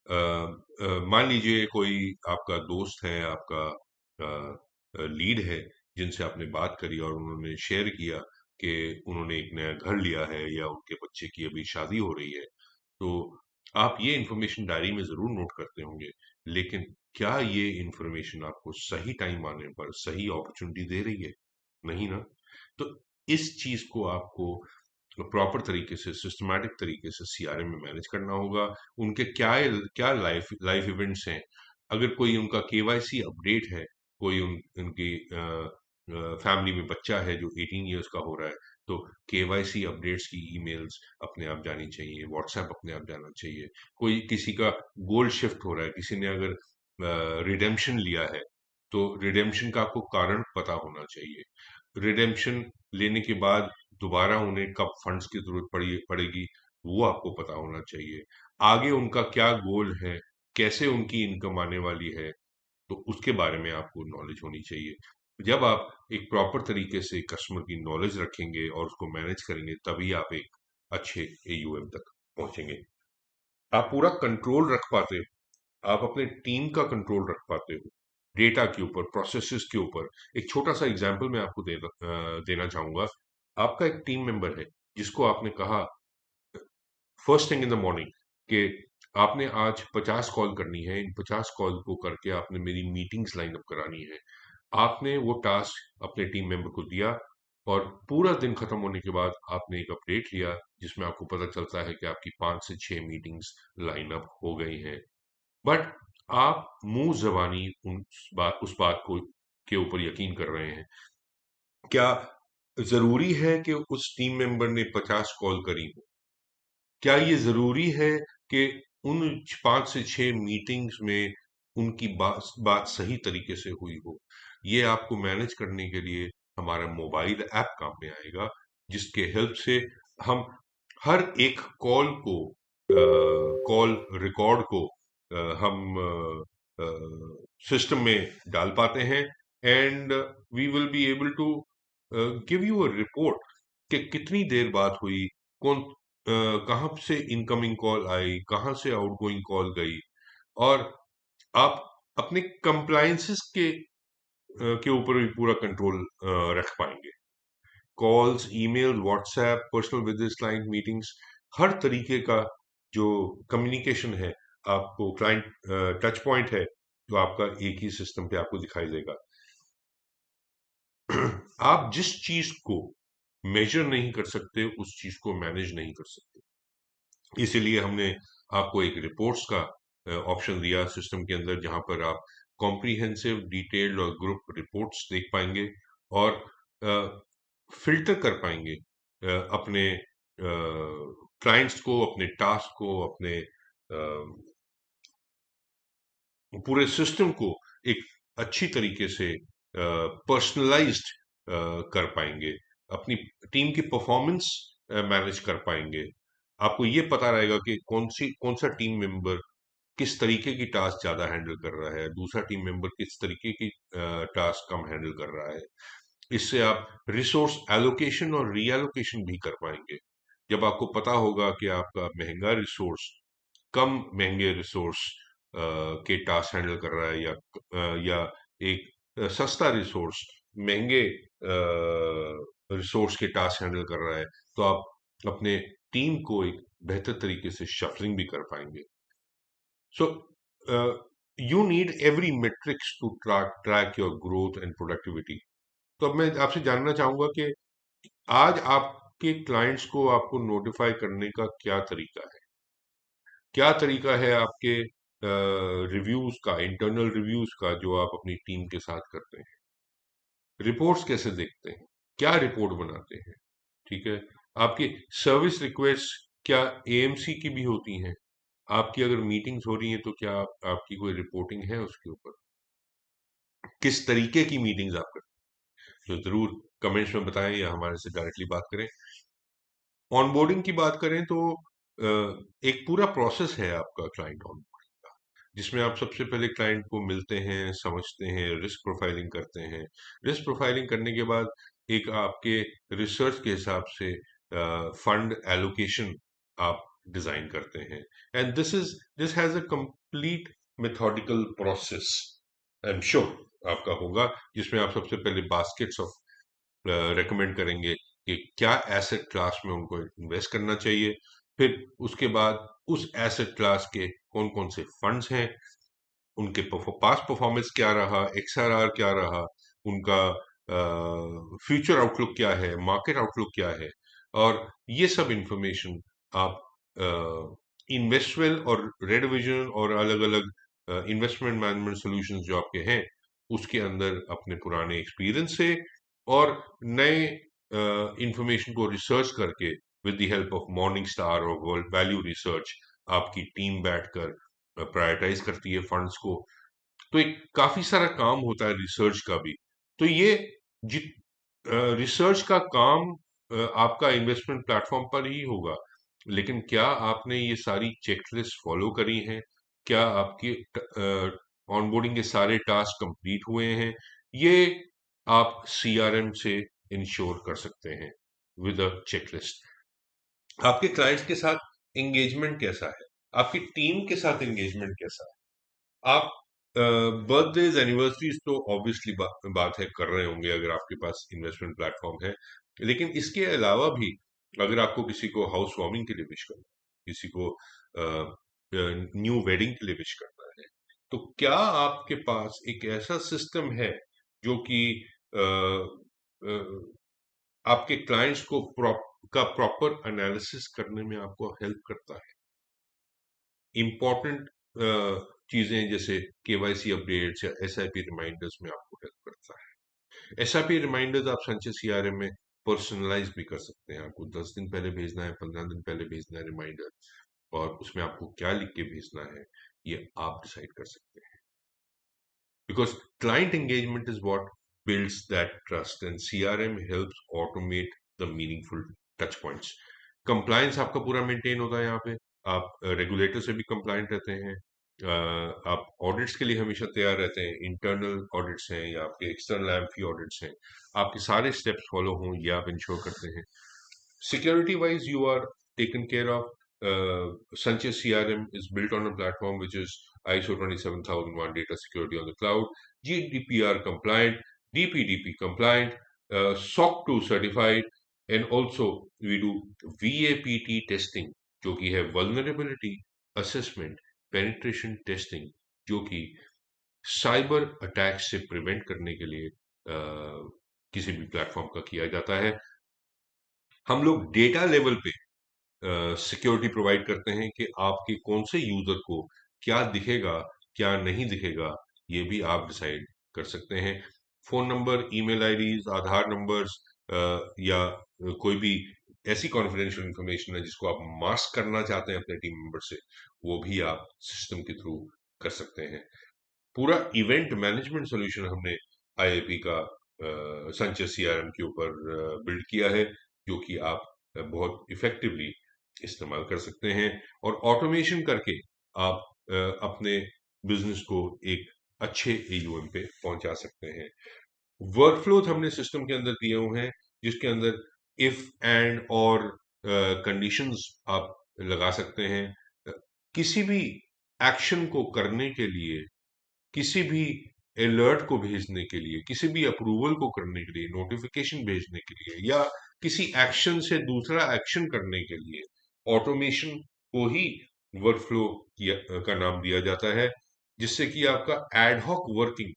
मान लीजिए कोई आपका दोस्त है, आपका लीड है, जिनसे आपने बात करी और उन्होंने शेयर किया कि उन्होंने एक नया घर लिया है या उनके बच्चे की अभी शादी हो रही है। तो आप ये इन्फॉर्मेशन डायरी में ज़रूर नोट करते होंगे, लेकिन क्या ये इन्फॉर्मेशन आपको सही टाइम आने पर सही अपॉर्चुनिटी दे रही है? नहीं ना? तो इस चीज़ को आपको प्रॉपर तरीके से, सिस्टमैटिक तरीके से सीआरएम में मैनेज करना होगा। उनके क्या लाइफ लाइफ इवेंट्स हैं, अगर कोई उनका केवाईसी अपडेट है, कोई उनकी फैमिली में बच्चा है जो 18 इयर्स का हो रहा है, तो केवाईसी अपडेट्स की ईमेल्स अपने आप जानी चाहिए, व्हाट्सएप अपने आप जाना चाहिए। कोई किसी का गोल्ड शिफ्ट हो रहा है, किसी ने अगर रिडेम्पशन लिया है, तो रिडेम्पशन का आपको कारण पता होना चाहिए। रिडेम्पशन लेने के बाद दोबारा उन्हें कब फंड्स की जरूरत पड़ेगी, वो आपको पता होना चाहिए। आगे उनका क्या गोल है, कैसे उनकी इनकम आने वाली है, तो उसके बारे में आपको नॉलेज होनी चाहिए। जब आप एक प्रॉपर तरीके से कस्टमर की नॉलेज रखेंगे और उसको मैनेज करेंगे, तभी आप एक अच्छे एयूएम तक पहुंचेंगे। आप पूरा कंट्रोल रख पाते हो, आप अपने टीम का कंट्रोल रख पाते हो, डेटा के ऊपर, प्रोसेसेस के ऊपर। एक छोटा सा एग्जांपल मैं आपको देना चाहूंगा। आपका एक टीम मेंबर है, जिसको आपने कहा first thing in the morning कि आपने आज 50 कॉल करनी है, इन 50 कॉल को करके आपने मेरी मीटिंग्स लाइन अप करानी है। आपने वो टास्क अपने टीम मेंबर को दिया और पूरा दिन खत्म होने के बाद आपने एक अपडेट लिया, जिसमें आपको पता चलता है कि आपकी 5 से 6 मीटिंग्स लाइन अप हो गई हैं। बट आप मुंह जबानी उस बात को के ऊपर यकीन कर रहे हैं। क्या जरूरी है कि उस टीम मेंबर ने 50 कॉल करी हो? क्या ये जरूरी है कि उन 5 से 6 मीटिंग्स में उनकी बात बात सही तरीके से हुई हो? ये आपको मैनेज करने के लिए हमारा मोबाइल ऐप काम में आएगा, जिसके हेल्प से हम हर एक कॉल रिकॉर्ड को हम सिस्टम में डाल पाते हैं, and we will be able to give you a report कि कितनी देर बात हुई, कौन कहाँ से इनकमिंग कॉल आई, कहाँ से आउटगोइंग कॉल गई, और आप अपने कंप्लायंसेस के ऊपर भी पूरा कंट्रोल रख पाएंगे। Calls, email, WhatsApp, personal visits, client meetings, हर तरीके का जो कम्युनिकेशन है, आपको क्लाइंट टच पॉइंट है, तो आपका एक ही सिस्टम पे आपको दिखाई देगा। आप जिस चीज को मेजर नहीं कर सकते, उस चीज को मैनेज नहीं कर सकते। इसीलिए हमने आपको एक रिपोर्ट्स का ऑप्शन दिया सिस्टम के अंदर, जहां पर आप कॉम्प्रिहेंसिव, डिटेल्ड और ग्रुप रिपोर्ट्स देख पाएंगे और फिल्टर कर पाएंगे अपने क्लाइंट्स को, अपने टास्क को, अपने पूरे सिस्टम को एक अच्छी तरीके से पर्सनलाइज्ड कर पाएंगे। अपनी टीम की परफॉर्मेंस मैनेज कर पाएंगे। आपको ये पता रहेगा कि कौन सा टीम मेंबर किस तरीके की टास्क ज्यादा हैंडल कर रहा है, दूसरा टीम मेंबर किस तरीके की टास्क कम हैंडल कर रहा है। इससे आप रिसोर्स एलोकेशन और रीएलोकेशन भी कर पाएंगे। जब आपको पता होगा कि आपका महंगा रिसोर्स कम महंगे रिसोर्स के टास्क हैंडल कर रहा है, या एक सस्ता रिसोर्स महंगे रिसोर्स के टास्क हैंडल कर रहा है, तो आप अपने टीम को एक बेहतर तरीके से शफलिंग भी कर पाएंगे। So you need every metrics to track your growth and productivity. तो अब मैं आपसे जानना चाहूंगा कि आज आपके क्लाइंट्स को आपको नोटिफाई करने का क्या तरीका है? क्या तरीका है आपके रिव्यूज का, इंटरनल रिव्यूज का, जो आप अपनी टीम के साथ करते हैं? रिपोर्ट्स कैसे देखते हैं? क्या रिपोर्ट बनाते हैं? ठीक है। आपकी सर्विस रिक्वेस्ट क्या एएमसी की भी होती हैं? आपकी अगर मीटिंग्स हो रही हैं, तो क्या आपकी कोई रिपोर्टिंग है उसके ऊपर? किस तरीके की मीटिंग्स आप करते हैं? तो जरूर कमेंट्स में बताएं या हमारे से डायरेक्टली बात करें। ऑनबोर्डिंग की बात करें तो एक पूरा प्रोसेस है आपका क्लाइंट ऑनबोर्डिंग का, जिसमें आप सबसे पहले क्लाइंट को मिलते हैं, समझते हैं, रिस्क प्रोफाइलिंग करते हैं। रिस्क प्रोफाइलिंग करने के बाद एक आपके रिसर्च के हिसाब से फंड एलोकेशन आप डिजाइन करते हैं। And this has a complete methodical process, I am sure आपका होगा, जिसमें आप सबसे पहले बास्केट्स ऑफ रेकमेंड करेंगे कि क्या एसेट क्लास में उनको इन्वेस्ट करना चाहिए। फिर उसके बाद उस एसेट क्लास के कौन कौन से फंड्स हैं, उनके पास्ट परफॉर्मेंस क्या रहा, एक्सआरआर क्या रहा, उनका फ्यूचर आउटलुक क्या है, मार्केट आउटलुक क्या है, और ये सब इंफॉर्मेशन आप इन्वेस्टवेल और रेड विजन और अलग अलग इन्वेस्टमेंट मैनेजमेंट सॉल्यूशंस जो आपके हैं उसके अंदर अपने पुराने एक्सपीरियंस से और नए इंफॉर्मेशन को रिसर्च करके with the help of morning star और वर्ल्ड वैल्यू रिसर्च आपकी टीम बैठकर प्रायोरिटाइज करती है फंड्स को। तो एक काफी सारा काम होता है रिसर्च का भी। तो ये जित रिसर्च का काम आपका इन्वेस्टमेंट प्लेटफॉर्म पर ही होगा, लेकिन क्या आपने ये सारी चेकलिस्ट फॉलो करी हैं, क्या आपके ऑनबोर्डिंग के सारे टास्क कंप्लीट हुए हैं, ये आप सीआरएम से इंश्योर कर सकते हैं विद अ चेकलिस्ट। आपके क्लाइंट्स के साथ एंगेजमेंट कैसा है, आपकी टीम के साथ एंगेजमेंट कैसा है। आप बर्थडेज एनिवर्सरीज तो ऑब्वियसली बात है कर रहे होंगे अगर आपके पास इन्वेस्टमेंट प्लेटफॉर्म है, लेकिन इसके अलावा भी अगर आपको किसी को हाउस वार्मिंग के लिए विश करना है, किसी को न्यू वेडिंग के लिए विश करना है, तो क्या आपके पास एक ऐसा सिस्टम है जो कि अ, अ, आपके क्लाइंट्स को का प्रॉपर एनालिसिस करने में आपको हेल्प करता है। इम्पोर्टेंट चीजें जैसे केवाईसी अपडेट्स या एसआईपी रिमाइंडर्स में आपको हेल्प करता है। एसआईपी रिमाइंडर्स आप संचय सीआरएम में पर्सनलाइज भी कर सकते हैं। आपको 10 दिन पहले भेजना है, 15 दिन पहले भेजना है रिमाइंडर, और उसमें आपको क्या लिख के भेजना है ये आप डिसाइड कर सकते हैं। Because client engagement is what builds that trust and CRM helps automate the meaningful touch points. Compliance आपका पूरा मेंटेन होगा यहाँ पे, आप रेगुलेटर से भी कंप्लायंट रहते हैं, आप ऑडिट्स के लिए हमेशा तैयार रहते हैं, इंटरनल ऑडिट्स हैं या आपके एक्सटर्नल एम्फी ऑडिट्स हैं, आपके सारे स्टेप्स फॉलो हों ये आप इंश्योर करते हैं। Security wise, you are taken care of. Sanchez CRM is built on a platform which is ISO 27001 data security on the cloud, GDPR compliant, DPDP compliant, SOC 2 certified, and also we do VAPT testing, जो कि है vulnerability assessment, penetration testing, जो कि cyber attack से prevent करने के लिए किसी भी प्लेटफॉर्म का किया जाता है। हम लोग डेटा लेवल पे सिक्योरिटी प्रोवाइड करते हैं कि आपके कौन से यूजर को क्या दिखेगा, क्या नहीं दिखेगा, ये भी आप डिसाइड कर सकते हैं। फोन नंबर, ईमेल आईडीज, आधार नंबर्स या कोई भी ऐसी कॉन्फिडेंशियल इंफॉर्मेशन है जिसको आप मास्क करना चाहते हैं अपने टीम मेंबर से, वो भी आप सिस्टम के थ्रू कर सकते हैं। पूरा इवेंट मैनेजमेंट सॉल्यूशन हमने आईआईपी का संचय सीआरएम के ऊपर बिल्ड किया है, जो कि आप बहुत इफेक्टिवली इस्तेमाल कर सकते हैं और ऑटोमेशन करके आप अपने बिजनेस को एक अच्छे एयूएम पे पहुंचा सकते हैं। वर्कफ्लोज हमने सिस्टम के अंदर दिए हुए हैं जिसके अंदर इफ एंड और कंडीशंस आप लगा सकते हैं। किसी भी एक्शन को करने के लिए, किसी भी अलर्ट को भेजने के लिए, किसी भी अप्रूवल को करने के लिए, नोटिफिकेशन भेजने के लिए, या किसी एक्शन से दूसरा एक्शन करने के लिए ऑटोमेशन को ही वर्कफ्लो का नाम दिया जाता है, जिससे कि आपका एडहॉक वर्किंग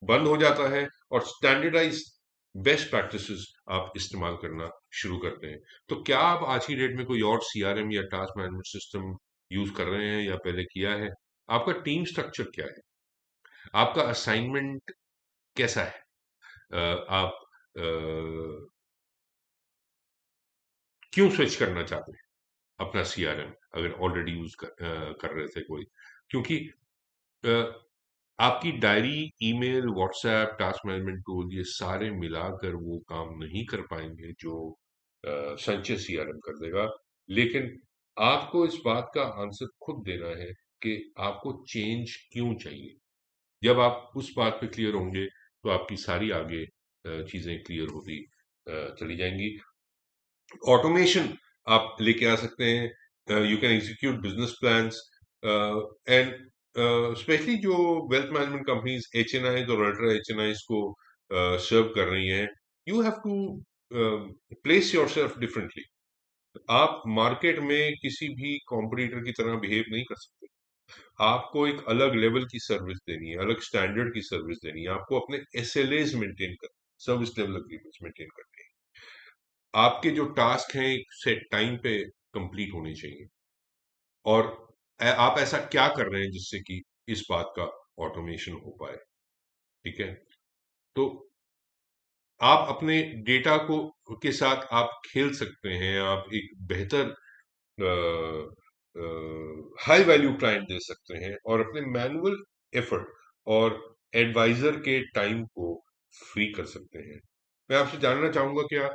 बंद हो जाता है और स्टैंडर्डाइज बेस्ट प्रैक्टिसेस आप इस्तेमाल करना शुरू करते हैं। तो क्या आप आज की डेट में कोई और सीआरएम या टास्क मैनेजमेंट सिस्टम यूज कर रहे हैं या पहले किया है? आपका टीम स्ट्रक्चर क्या है? आपका असाइनमेंट कैसा है? आप क्यों स्विच करना चाहते हैं अपना सीआरएम अगर ऑलरेडी यूज कर रहे थे कोई? क्योंकि अ, आपकी diary, email, WhatsApp, task management tool, ये सारे मिलाकर वो काम नहीं कर पाएंगे जो संचय सीआरएम कर देगा। लेकिन आपको इस बात का आंसर खुद देना है कि आपको चेंज क्यों चाहिए। जब आप उस बात पे क्लियर होंगे तो आपकी सारी आगे चीजें क्लियर होती चली जाएंगी। ऑटोमेशन आप लेके आ सकते हैं। You can execute business plans and specially जो वेल्थ मैनेजमेंट कंपनीज HNIs और अल्ट्रा HNIs को सर्व कर रही हैं, you have to place yourself differently. आप मार्केट में किसी भी कॉम्पिटिटर की तरह बिहेव नहीं कर सकते। आपको एक अलग लेवल की सर्विस देनी है, अलग स्टैंडर्ड की सर्विस देनी है। आपको अपने SLAs मेंटेन कर, सर्विस लेवल एग्रीमेंट्स मेंटेन करने हैं। आपके जो टास्क हैं एक सेट टाइम पे कंप्लीट होने चाहिए। और आप ऐसा क्या कर रहे हैं जिससे कि इस बात का ऑटोमेशन हो पाए। ठीक है, तो आप अपने डेटा को के साथ आप खेल सकते हैं। आप एक बेहतर हाई वैल्यू क्लाइंट दे सकते हैं और अपने मैनुअल एफर्ट और एडवाइजर के टाइम को फ्री कर सकते हैं। मैं आपसे जानना चाहूंगा क्या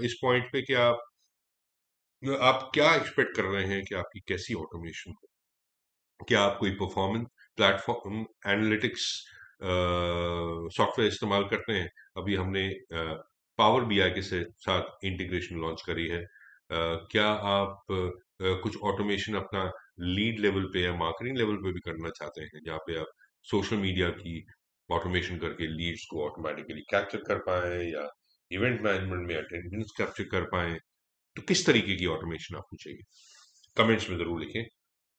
इस पॉइंट पे क्या आप क्या एक्सपेक्ट कर रहे हैं कि आपकी कैसी ऑटोमेशन हो? क्या आप कोई परफॉर्मेंस प्लेटफॉर्म एनालिटिक्स सॉफ्टवेयर इस्तेमाल करते हैं? अभी हमने पावर BI के साथ इंटीग्रेशन लॉन्च करी है। क्या आप कुछ ऑटोमेशन अपना लीड लेवल पे या मार्केटिंग लेवल पे भी करना चाहते हैं, जहाँ पे आप सोशल मीडिया की ऑटोमेशन करके लीड्स को ऑटोमेटिकली कैप्चर कर पाए, या इवेंट मैनेजमेंट में अटेंडेंस कैप्चर कर पाए? तो किस तरीके की ऑटोमेशन आपको चाहिए? कमेंट्स में जरूर लिखें।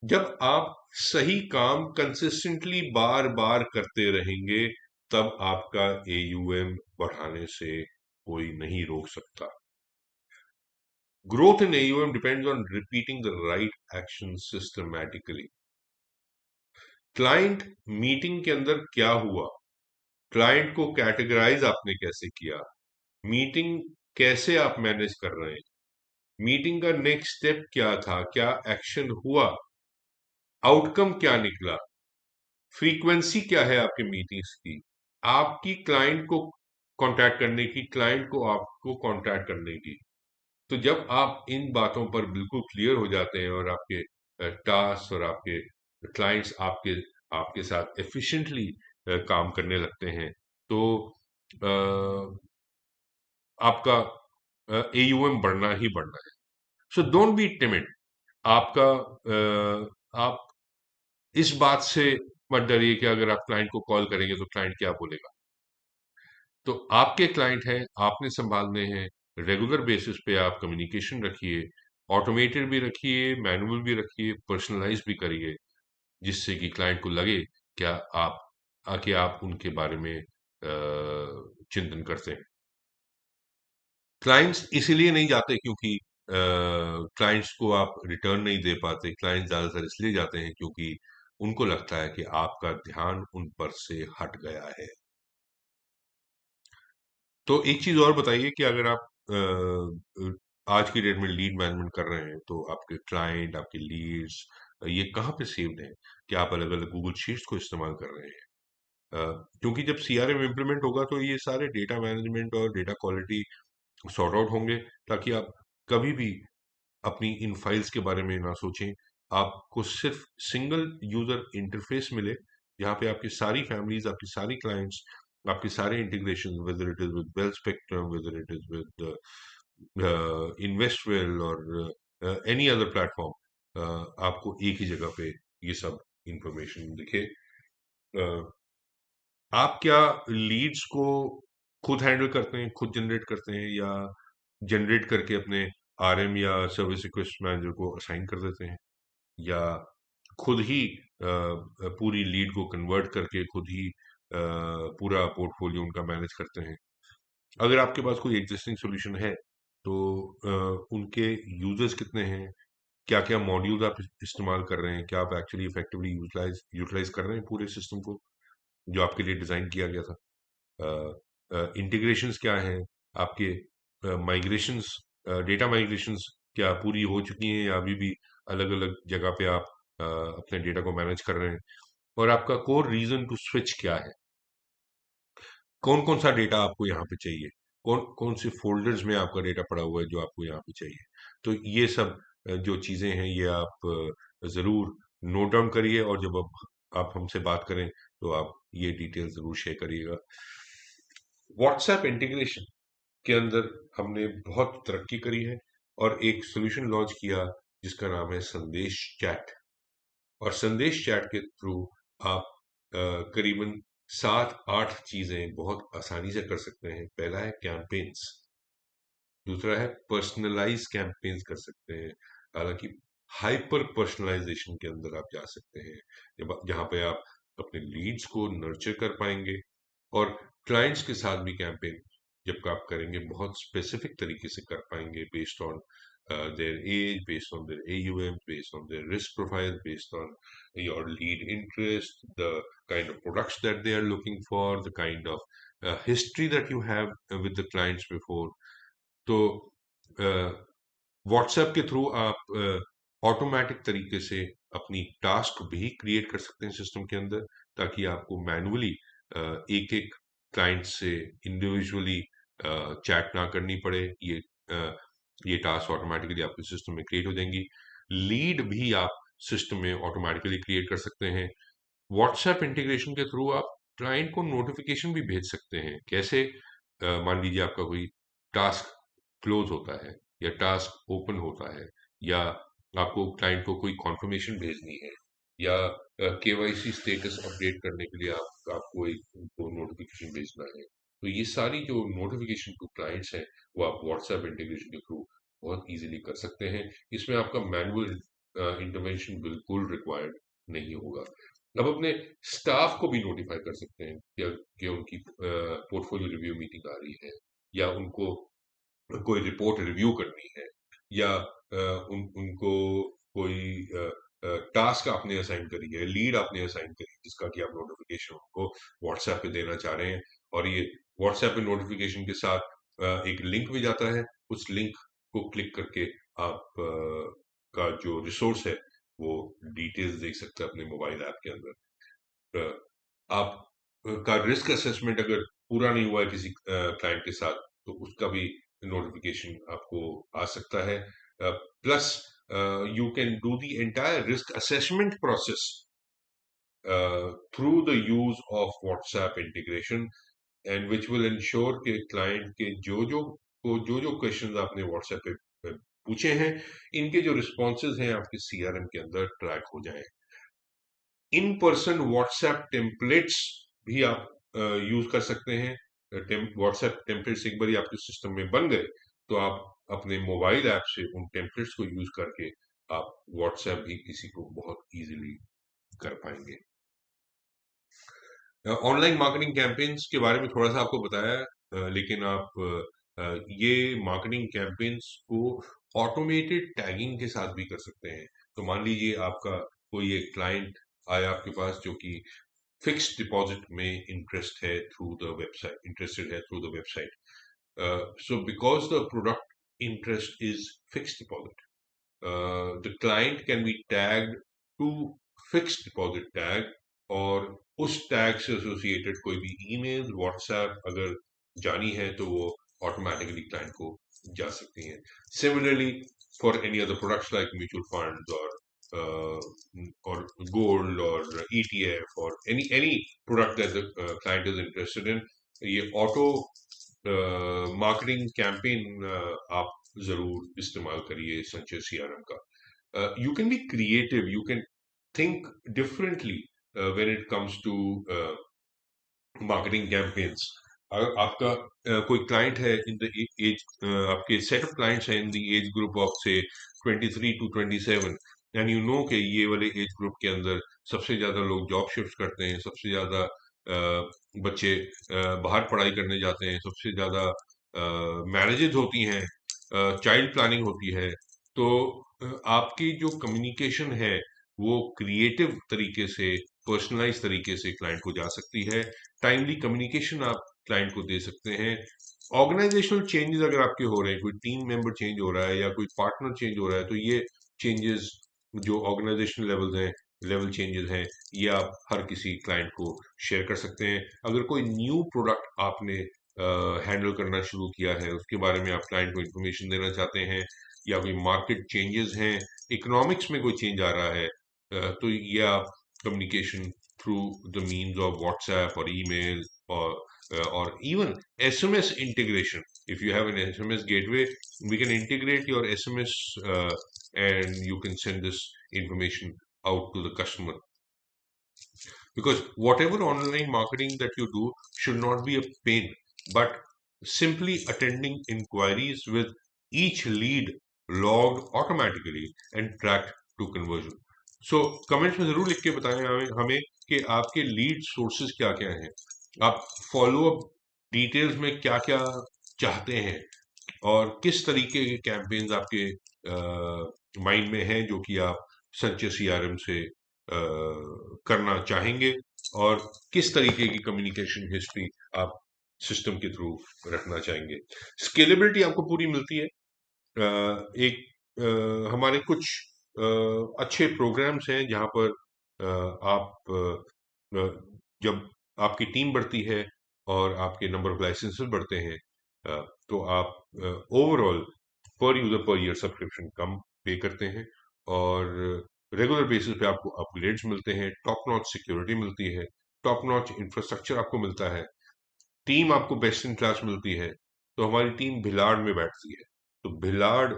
जब आप सही काम कंसिस्टेंटली बार बार करते रहेंगे, तब आपका AUM बढ़ाने से कोई नहीं रोक सकता। Growth in AUM depends on repeating the right action systematically. Client meeting के अंदर क्या हुआ, क्लाइंट को कैटेगराइज आपने कैसे किया, मीटिंग कैसे आप मैनेज कर रहे हैं, मीटिंग का नेक्स्ट स्टेप क्या था, क्या एक्शन हुआ, आउटकम क्या निकला, फ्रीक्वेंसी क्या है आपके मीटिंग्स की, आपकी क्लाइंट को कांटेक्ट करने की, क्लाइंट को आपको कांटेक्ट करने की। तो जब आप इन बातों पर बिल्कुल क्लियर हो जाते हैं और आपके टास्क और आपके क्लाइंट्स आपके आपके साथ एफिशिएंटली काम करने लगते हैं, तो अ, आपका AUM बढ़ना ही बढ़ना है। So don't be timid. आपका आप इस बात से मत डरिए कि अगर आप क्लाइंट को कॉल करेंगे तो क्लाइंट क्या बोलेगा। तो आपके क्लाइंट हैं, आपने संभालने हैं। रेगुलर बेसिस पे आप कम्युनिकेशन रखिए, ऑटोमेटेड भी रखिए, मैनुअल भी रखिए, पर्सनलाइज भी करिए, जिससे कि क्लाइंट को लगे क्या आप कि आप उनके बारे में चिंतन करते हैं। क्लाइंट्स इसीलिए नहीं जाते क्योंकि क्लाइंट्स को आप रिटर्न नहीं दे पाते। क्लाइंट्स ज्यादातर इसलिए जाते हैं क्योंकि उनको लगता है कि आपका ध्यान उन पर से हट गया है। तो एक चीज और बताइए कि अगर आप आज की डेट में लीड मैनेजमेंट कर रहे हैं, तो आपके क्लाइंट, आपके लीड्स ये कहाँ पे सेव्ड हैं? क्या आप अलग अलग गूगल शीट्स को इस्तेमाल कर रहे हैं? क्योंकि जब CRM इम्प्लीमेंट होगा तो ये सारे डेटा मैनेजमेंट और डेटा क्वालिटी सॉर्ट आउट होंगे, ताकि आप कभी भी अपनी इन फाइल्स के बारे में ना सोचें। आपको सिर्फ सिंगल यूजर इंटरफेस मिले, जहाँ पे आपकी सारी फैमिलीज, आपकी सारी क्लाइंट्स, आपके सारे integration, whether it is with wealth spectrum, whether it is with InvestWell और एनी अदर प्लेटफॉर्म, आपको एक ही जगह पे ये सब इंफॉर्मेशन दिखे। uh, आप क्या लीड्स को खुद हैंडल करते हैं, खुद जनरेट करते हैं, या जनरेट करके अपने RM या सर्विस रिक्वेस्ट मैनेजर को असाइन कर देते हैं, या खुद ही पूरी लीड को कन्वर्ट करके खुद ही पूरा पोर्टफोलियो उनका मैनेज करते हैं? अगर आपके पास कोई एग्जिस्टिंग सॉल्यूशन है, तो उनके यूजर्स कितने हैं, क्या क्या मॉड्यूल आप इस्तेमाल कर रहे हैं, क्या आप एक्चुअली इफेक्टिवली यूटिलाइज यूटिलाइज कर रहे हैं पूरे सिस्टम को जो आपके लिए डिजाइन किया गया था? इंटीग्रेशंस क्या हैं आपके? माइग्रेशंस, डेटा माइग्रेशंस क्या पूरी हो चुकी हैं, या अभी भी अलग अलग जगह पे आप अपने डेटा को मैनेज कर रहे हैं? और आपका कोर रीजन टू स्विच क्या है? कौन कौन सा डेटा आपको यहाँ पे चाहिए? कौन कौन से फोल्डर्स में आपका डेटा पड़ा हुआ है जो आपको यहाँ पे चाहिए? तो ये सब जो चीजें हैं, ये आप जरूर नोट डाउन करिए, और जब आप हमसे बात करें तो आप ये डिटेल जरूर शेयर करिएगा। व्हाट्सएप इंटीग्रेशन के अंदर हमने बहुत तरक्की करी है। और एक सोल्यूशन लॉन्च किया जिसका नाम है संदेश चैट। और संदेश चैट के थ्रू आप करीबन 7-8 चीजें बहुत आसानी से कर सकते हैं। पहला है कैंपेन्स, दूसरा है पर्सनलाइज कैंपेन्स कर सकते हैं। हालांकि हाइपर पर्सनलाइजेशन के अंदर आप जा सकते हैं, जहां पे आप अपने लीड्स को नर्चर कर पाएंगे और क्लाइंट्स के साथ भी कैंपेन जब आप करेंगे बहुत स्पेसिफिक तरीके से कर पाएंगे, based on their age, based on their AUM, based on their risk profile, based on your lead interest, the kind of products that they are looking for, the kind of history that you have with the clients before. तो WhatsApp के through आप automatic तरीके से अपनी task भी create कर सकते हैं सिस्टम के अंदर, ताकि आपको मैनुअली एक एक क्लाइंट से इंडिविजुअली चैट ना करनी पड़े। ये टास्क ऑटोमेटिकली आपके सिस्टम में क्रिएट हो जाएंगी। लीड भी आप सिस्टम में ऑटोमेटिकली क्रिएट कर सकते हैं। व्हाट्सएप इंटीग्रेशन के थ्रू आप क्लाइंट को नोटिफिकेशन भी भेज सकते हैं। कैसे? मान लीजिए आपका कोई टास्क क्लोज होता है या टास्क ओपन होता है, या आपको क्लाइंट को कोई कॉन्फर्मेशन भेजनी है, या केवाईसी स्टेटस अपडेट करने के लिए आपको एक उनको नोटिफिकेशन भेजना है। तो ये सारी जो नोटिफिकेशन टू क्लाइंट्स हैं वो आप व्हाट्सएप इंटीग्रेशन के थ्रू बहुत इजीली कर सकते हैं। इसमें आपका मैनुअल इंटरवेंशन बिल्कुल रिक्वायर्ड नहीं होगा। अब अपने स्टाफ को भी नोटिफाई कर सकते हैं कि उनकी पोर्टफोलियो रिव्यू मीटिंग आ रही है, या उनको कोई रिपोर्ट रिव्यू करनी है, या उनको कोई टास्क आपने असाइन करी है, लीड आपने असाइन करी जिसका कि आप नोटिफिकेशन उनको व्हाट्सएप पे देना चाह रहे हैं। और ये व्हाट्सएप पे नोटिफिकेशन के साथ एक लिंक भी जाता है। उस लिंक को क्लिक करके आप का जो रिसोर्स है वो डिटेल्स देख सकते हैं अपने मोबाइल ऐप के अंदर। आप का रिस्क असेसमेंट अगर पूरा नहीं हुआ है किसी क्लाइंट के साथ, तो उसका भी नोटिफिकेशन आपको आ सकता है। Plus you can do the entire risk assessment process through the use of WhatsApp integration, and which will ensure कि क्लाइंट के जो क्वेश्चंस आपने व्हाट्सएप पे पूछे हैं, इनके जो रिस्पॉन्सेज हैं आपके सीआरएम के अंदर ट्रैक हो जाएं। इन पर्सन व्हाट्सएप टेम्पलेट्स भी आप यूज कर सकते हैं। व्हाट्सएप टेम्पलेट्स एक बार आपके सिस्टम में बन गए तो आप अपने मोबाइल ऐप से उन टेम्पलेट्स को यूज करके आप व्हाट्सएप भी किसी को बहुत इजीली कर पाएंगे। ऑनलाइन मार्केटिंग कैंपेन्स के बारे में थोड़ा सा आपको बताया, लेकिन आप ये मार्केटिंग कैंपेन्स को ऑटोमेटेड टैगिंग के साथ भी कर सकते हैं। तो मान लीजिए आपका कोई एक क्लाइंट आया आपके पास जो कि फिक्स्ड डिपॉजिट में इंटरेस्टेड है through the website. So because the product interest is fixed deposit, the client can be tagged to fixed deposit tag, और उस टैग से एसोसिएटेड कोई भी ईमेल व्हाट्सएप अगर जानी है तो वो ऑटोमेटिकली क्लाइंट को जा सकती हैं। Similarly for any other products like mutual funds और गोल्ड और ईटीएफ और any product that the client is interested in, ये ऑटो मार्केटिंग कैंपेन आप जरूर इस्तेमाल करिए संचय सीआरएम का। You can be creative, you can think differently when it comes to marketing campaigns. अगर आपका कोई क्लाइंट है इन द एज, आपके सेट ऑफ क्लाइंट्स हैं in the age group of से 23 to 27, एंड यू नो कि ये वाले एज ग्रुप के अंदर सबसे ज्यादा लोग जॉब शिफ्ट करते हैं, सबसे ज्यादा बच्चे बाहर पढ़ाई करने जाते हैं, सबसे ज्यादा मैरिजेज होती हैं, चाइल्ड प्लानिंग होती है। तो आपकी जो कम्युनिकेशन है वो क्रिएटिव तरीके से, पर्सनलाइज तरीके से क्लाइंट को जा सकती है। टाइमली कम्युनिकेशन आप क्लाइंट को दे सकते हैं। ऑर्गेनाइजेशनल चेंजेस अगर आपके हो रहे हैं, कोई टीम मेंबर चेंज हो रहा है या कोई पार्टनर चेंज हो रहा है, तो ये चेंजेस जो ऑर्गेनाइजेशनल लेवल चेंजेस हैं, ये आप हर किसी क्लाइंट को शेयर कर सकते हैं। अगर कोई न्यू प्रोडक्ट आपने हैंडल करना शुरू किया है, उसके बारे में आप क्लाइंट को इन्फॉर्मेशन देना चाहते हैं, या कोई मार्केट चेंजेस हैं, इकोनॉमिक्स में कोई चेंज आ रहा है, तो ये आप communication through the means of WhatsApp और ईमेल और even SMS integration If you have an SMS gateway, we can integrate your SMS and you can send this information out to the customer. Because whatever online marketing that you do should not be a pain, but simply attending inquiries with each lead logged automatically and tracked to conversion. So comments में जरूर लिख के बताएं हमें कि आपके lead sources क्या क्या हैं, आप फॉलो अप डिटेल्स में क्या क्या चाहते हैं और किस तरीके के कैंपेन्स आपके माइंड में हैं जो कि आप संचय सीआरएम से करना चाहेंगे और किस तरीके की कम्युनिकेशन हिस्ट्री आप सिस्टम के थ्रू रखना चाहेंगे। स्केलेबिलिटी आपको पूरी मिलती है। एक हमारे कुछ अच्छे प्रोग्राम्स हैं जहां पर आप जब आपकी टीम बढ़ती है और आपके नंबर ऑफ लाइसेंसेस बढ़ते हैं तो आप ओवरऑल पर यूजर पर ईयर सब्सक्रिप्शन कम पे करते हैं और रेगुलर बेसिस पे आपको अपग्रेड्स मिलते हैं, टॉप नॉच सिक्योरिटी मिलती है, टॉप नॉच इंफ्रास्ट्रक्चर आपको मिलता है, टीम आपको बेस्ट इन क्लास मिलती है। तो हमारी टीम भिलाड़ में बैठती है। तो भिलाड़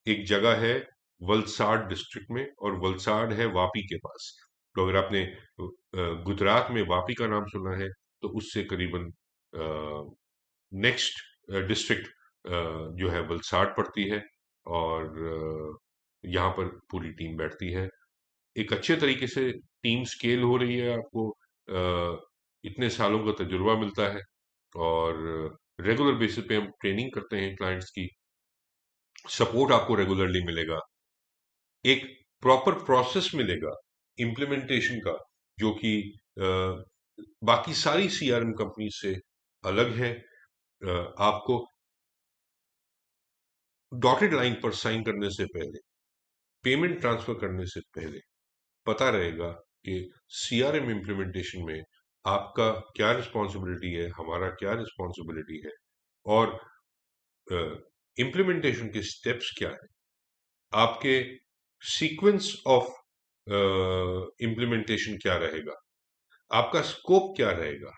एक जगह है वलसाड डिस्ट्रिक्ट में और वलसाड है वापी के पास। तो अगर आपने गुजरात में वापी का नाम सुना है तो उससे करीबन नेक्स्ट डिस्ट्रिक्ट जो है वलसाड पड़ती है और यहाँ पर पूरी टीम बैठती है। एक अच्छे तरीके से टीम स्केल हो रही है, आपको इतने सालों का तजुर्बा मिलता है और रेगुलर बेसिस पे हम ट्रेनिंग करते हैं क्लाइंट्स की, सपोर्ट आपको रेगुलरली मिलेगा, एक प्रॉपर प्रोसेस मिलेगा इम्प्लीमेंटेशन का जो कि बाकी सारी सीआरएम कंपनी से अलग है। आपको डॉटेड लाइन पर साइन करने से पहले, पेमेंट ट्रांसफर करने से पहले पता रहेगा कि सीआरएम इम्प्लीमेंटेशन में आपका क्या रिस्पॉन्सिबिलिटी है, हमारा क्या रिस्पॉन्सिबिलिटी है और इम्प्लीमेंटेशन के स्टेप्स क्या है, आपके सीक्वेंस ऑफ इम्प्लीमेंटेशन क्या रहेगा, आपका स्कोप क्या रहेगा,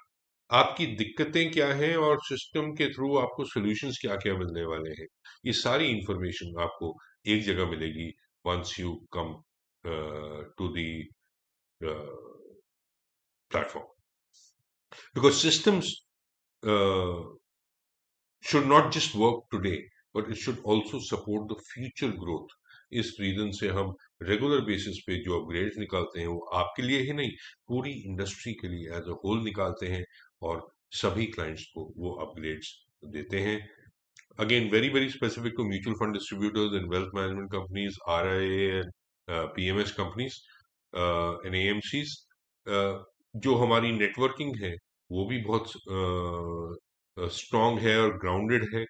आपकी दिक्कतें क्या हैं और सिस्टम के थ्रू आपको सॉल्यूशंस क्या क्या मिलने वाले हैं। ये सारी इंफॉर्मेशन आपको एक जगह मिलेगी once you come to the platform, because systems should not just work today but it should also support the future growth। इस रीजन से हम रेगुलर बेसिस पे जो अपग्रेड्स निकालते हैं वो आपके लिए ही नहीं पूरी इंडस्ट्री के लिए एज अ होल निकालते हैं और सभी क्लाइंट्स को वो अपग्रेड्स देते हैं। Again very specific to mutual fund distributors and wealth management companies, RIA and PMS companies and AMCs, जो हमारी नेटवर्किंग है वो भी बहुत स्ट्रॉन्ग है और ग्राउंडेड है।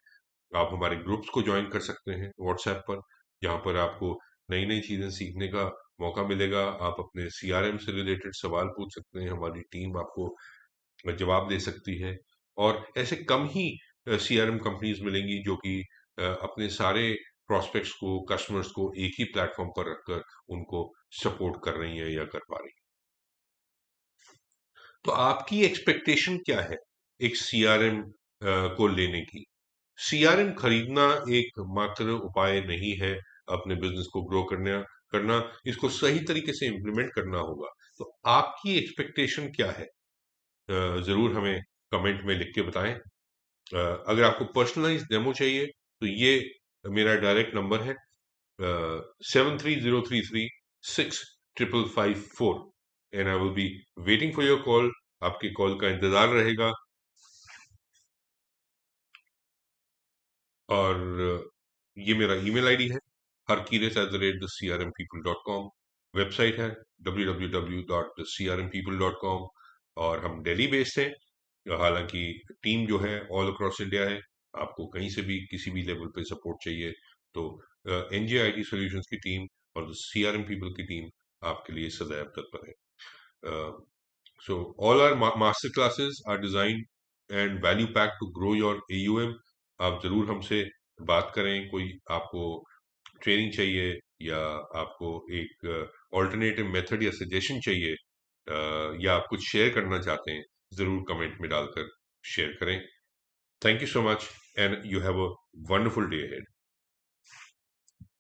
आप हमारे ग्रुप्स को ज्वाइन कर सकते हैं व्हाट्सएप पर, जहाँ पर आपको नई नई चीजें सीखने का मौका मिलेगा। आप अपने सीआरएम से रिलेटेड सवाल पूछ सकते हैं, हमारी टीम आपको जवाब दे सकती है और ऐसे कम ही सीआरएम कंपनीज मिलेंगी जो कि अपने सारे प्रोस्पेक्ट्स को, कस्टमर्स को एक ही प्लेटफॉर्म पर रखकर उनको सपोर्ट कर रही हैं या कर पा रही हैं। तो आपकी एक्सपेक्टेशन क्या है एक सीआरएम को लेने की? सीआरएम खरीदना एक मात्र उपाय नहीं है अपने बिजनेस को ग्रो करना, इसको सही तरीके से इम्प्लीमेंट करना होगा। तो आपकी एक्सपेक्टेशन क्या है? जरूर हमें कमेंट में लिख के बताएं। अगर आपको पर्सनलाइज डेमो चाहिए तो ये मेरा डायरेक्ट नंबर है 7303365554 and I will be waiting for your call. आपकी कॉल का इंतजार रहेगा और ये मेरा ईमेल आईडी है harkirat@crmpeople.com, वेबसाइट है www.crmpeople.com और हम दिल्ली बेस्ड हैं। हालांकि टीम जो है ऑल अक्रॉस इंडिया है, आपको कहीं से भी किसी भी लेवल पे सपोर्ट चाहिए तो एनजेआईटी सॉल्यूशंस की टीम और सीआरएम पीपल की टीम आपके लिए सदैव तत्पर है। So all our master classes are designed and value packed to grow your AUM। आप जरूर हमसे बात करें, कोई आपको ट्रेनिंग चाहिए या आपको एक ऑल्टरनेटिव मेथड या सजेशन चाहिए या आप कुछ शेयर करना चाहते हैं, जरूर कमेंट में डालकर शेयर करें। Thank you so much. and you have a wonderful day ahead.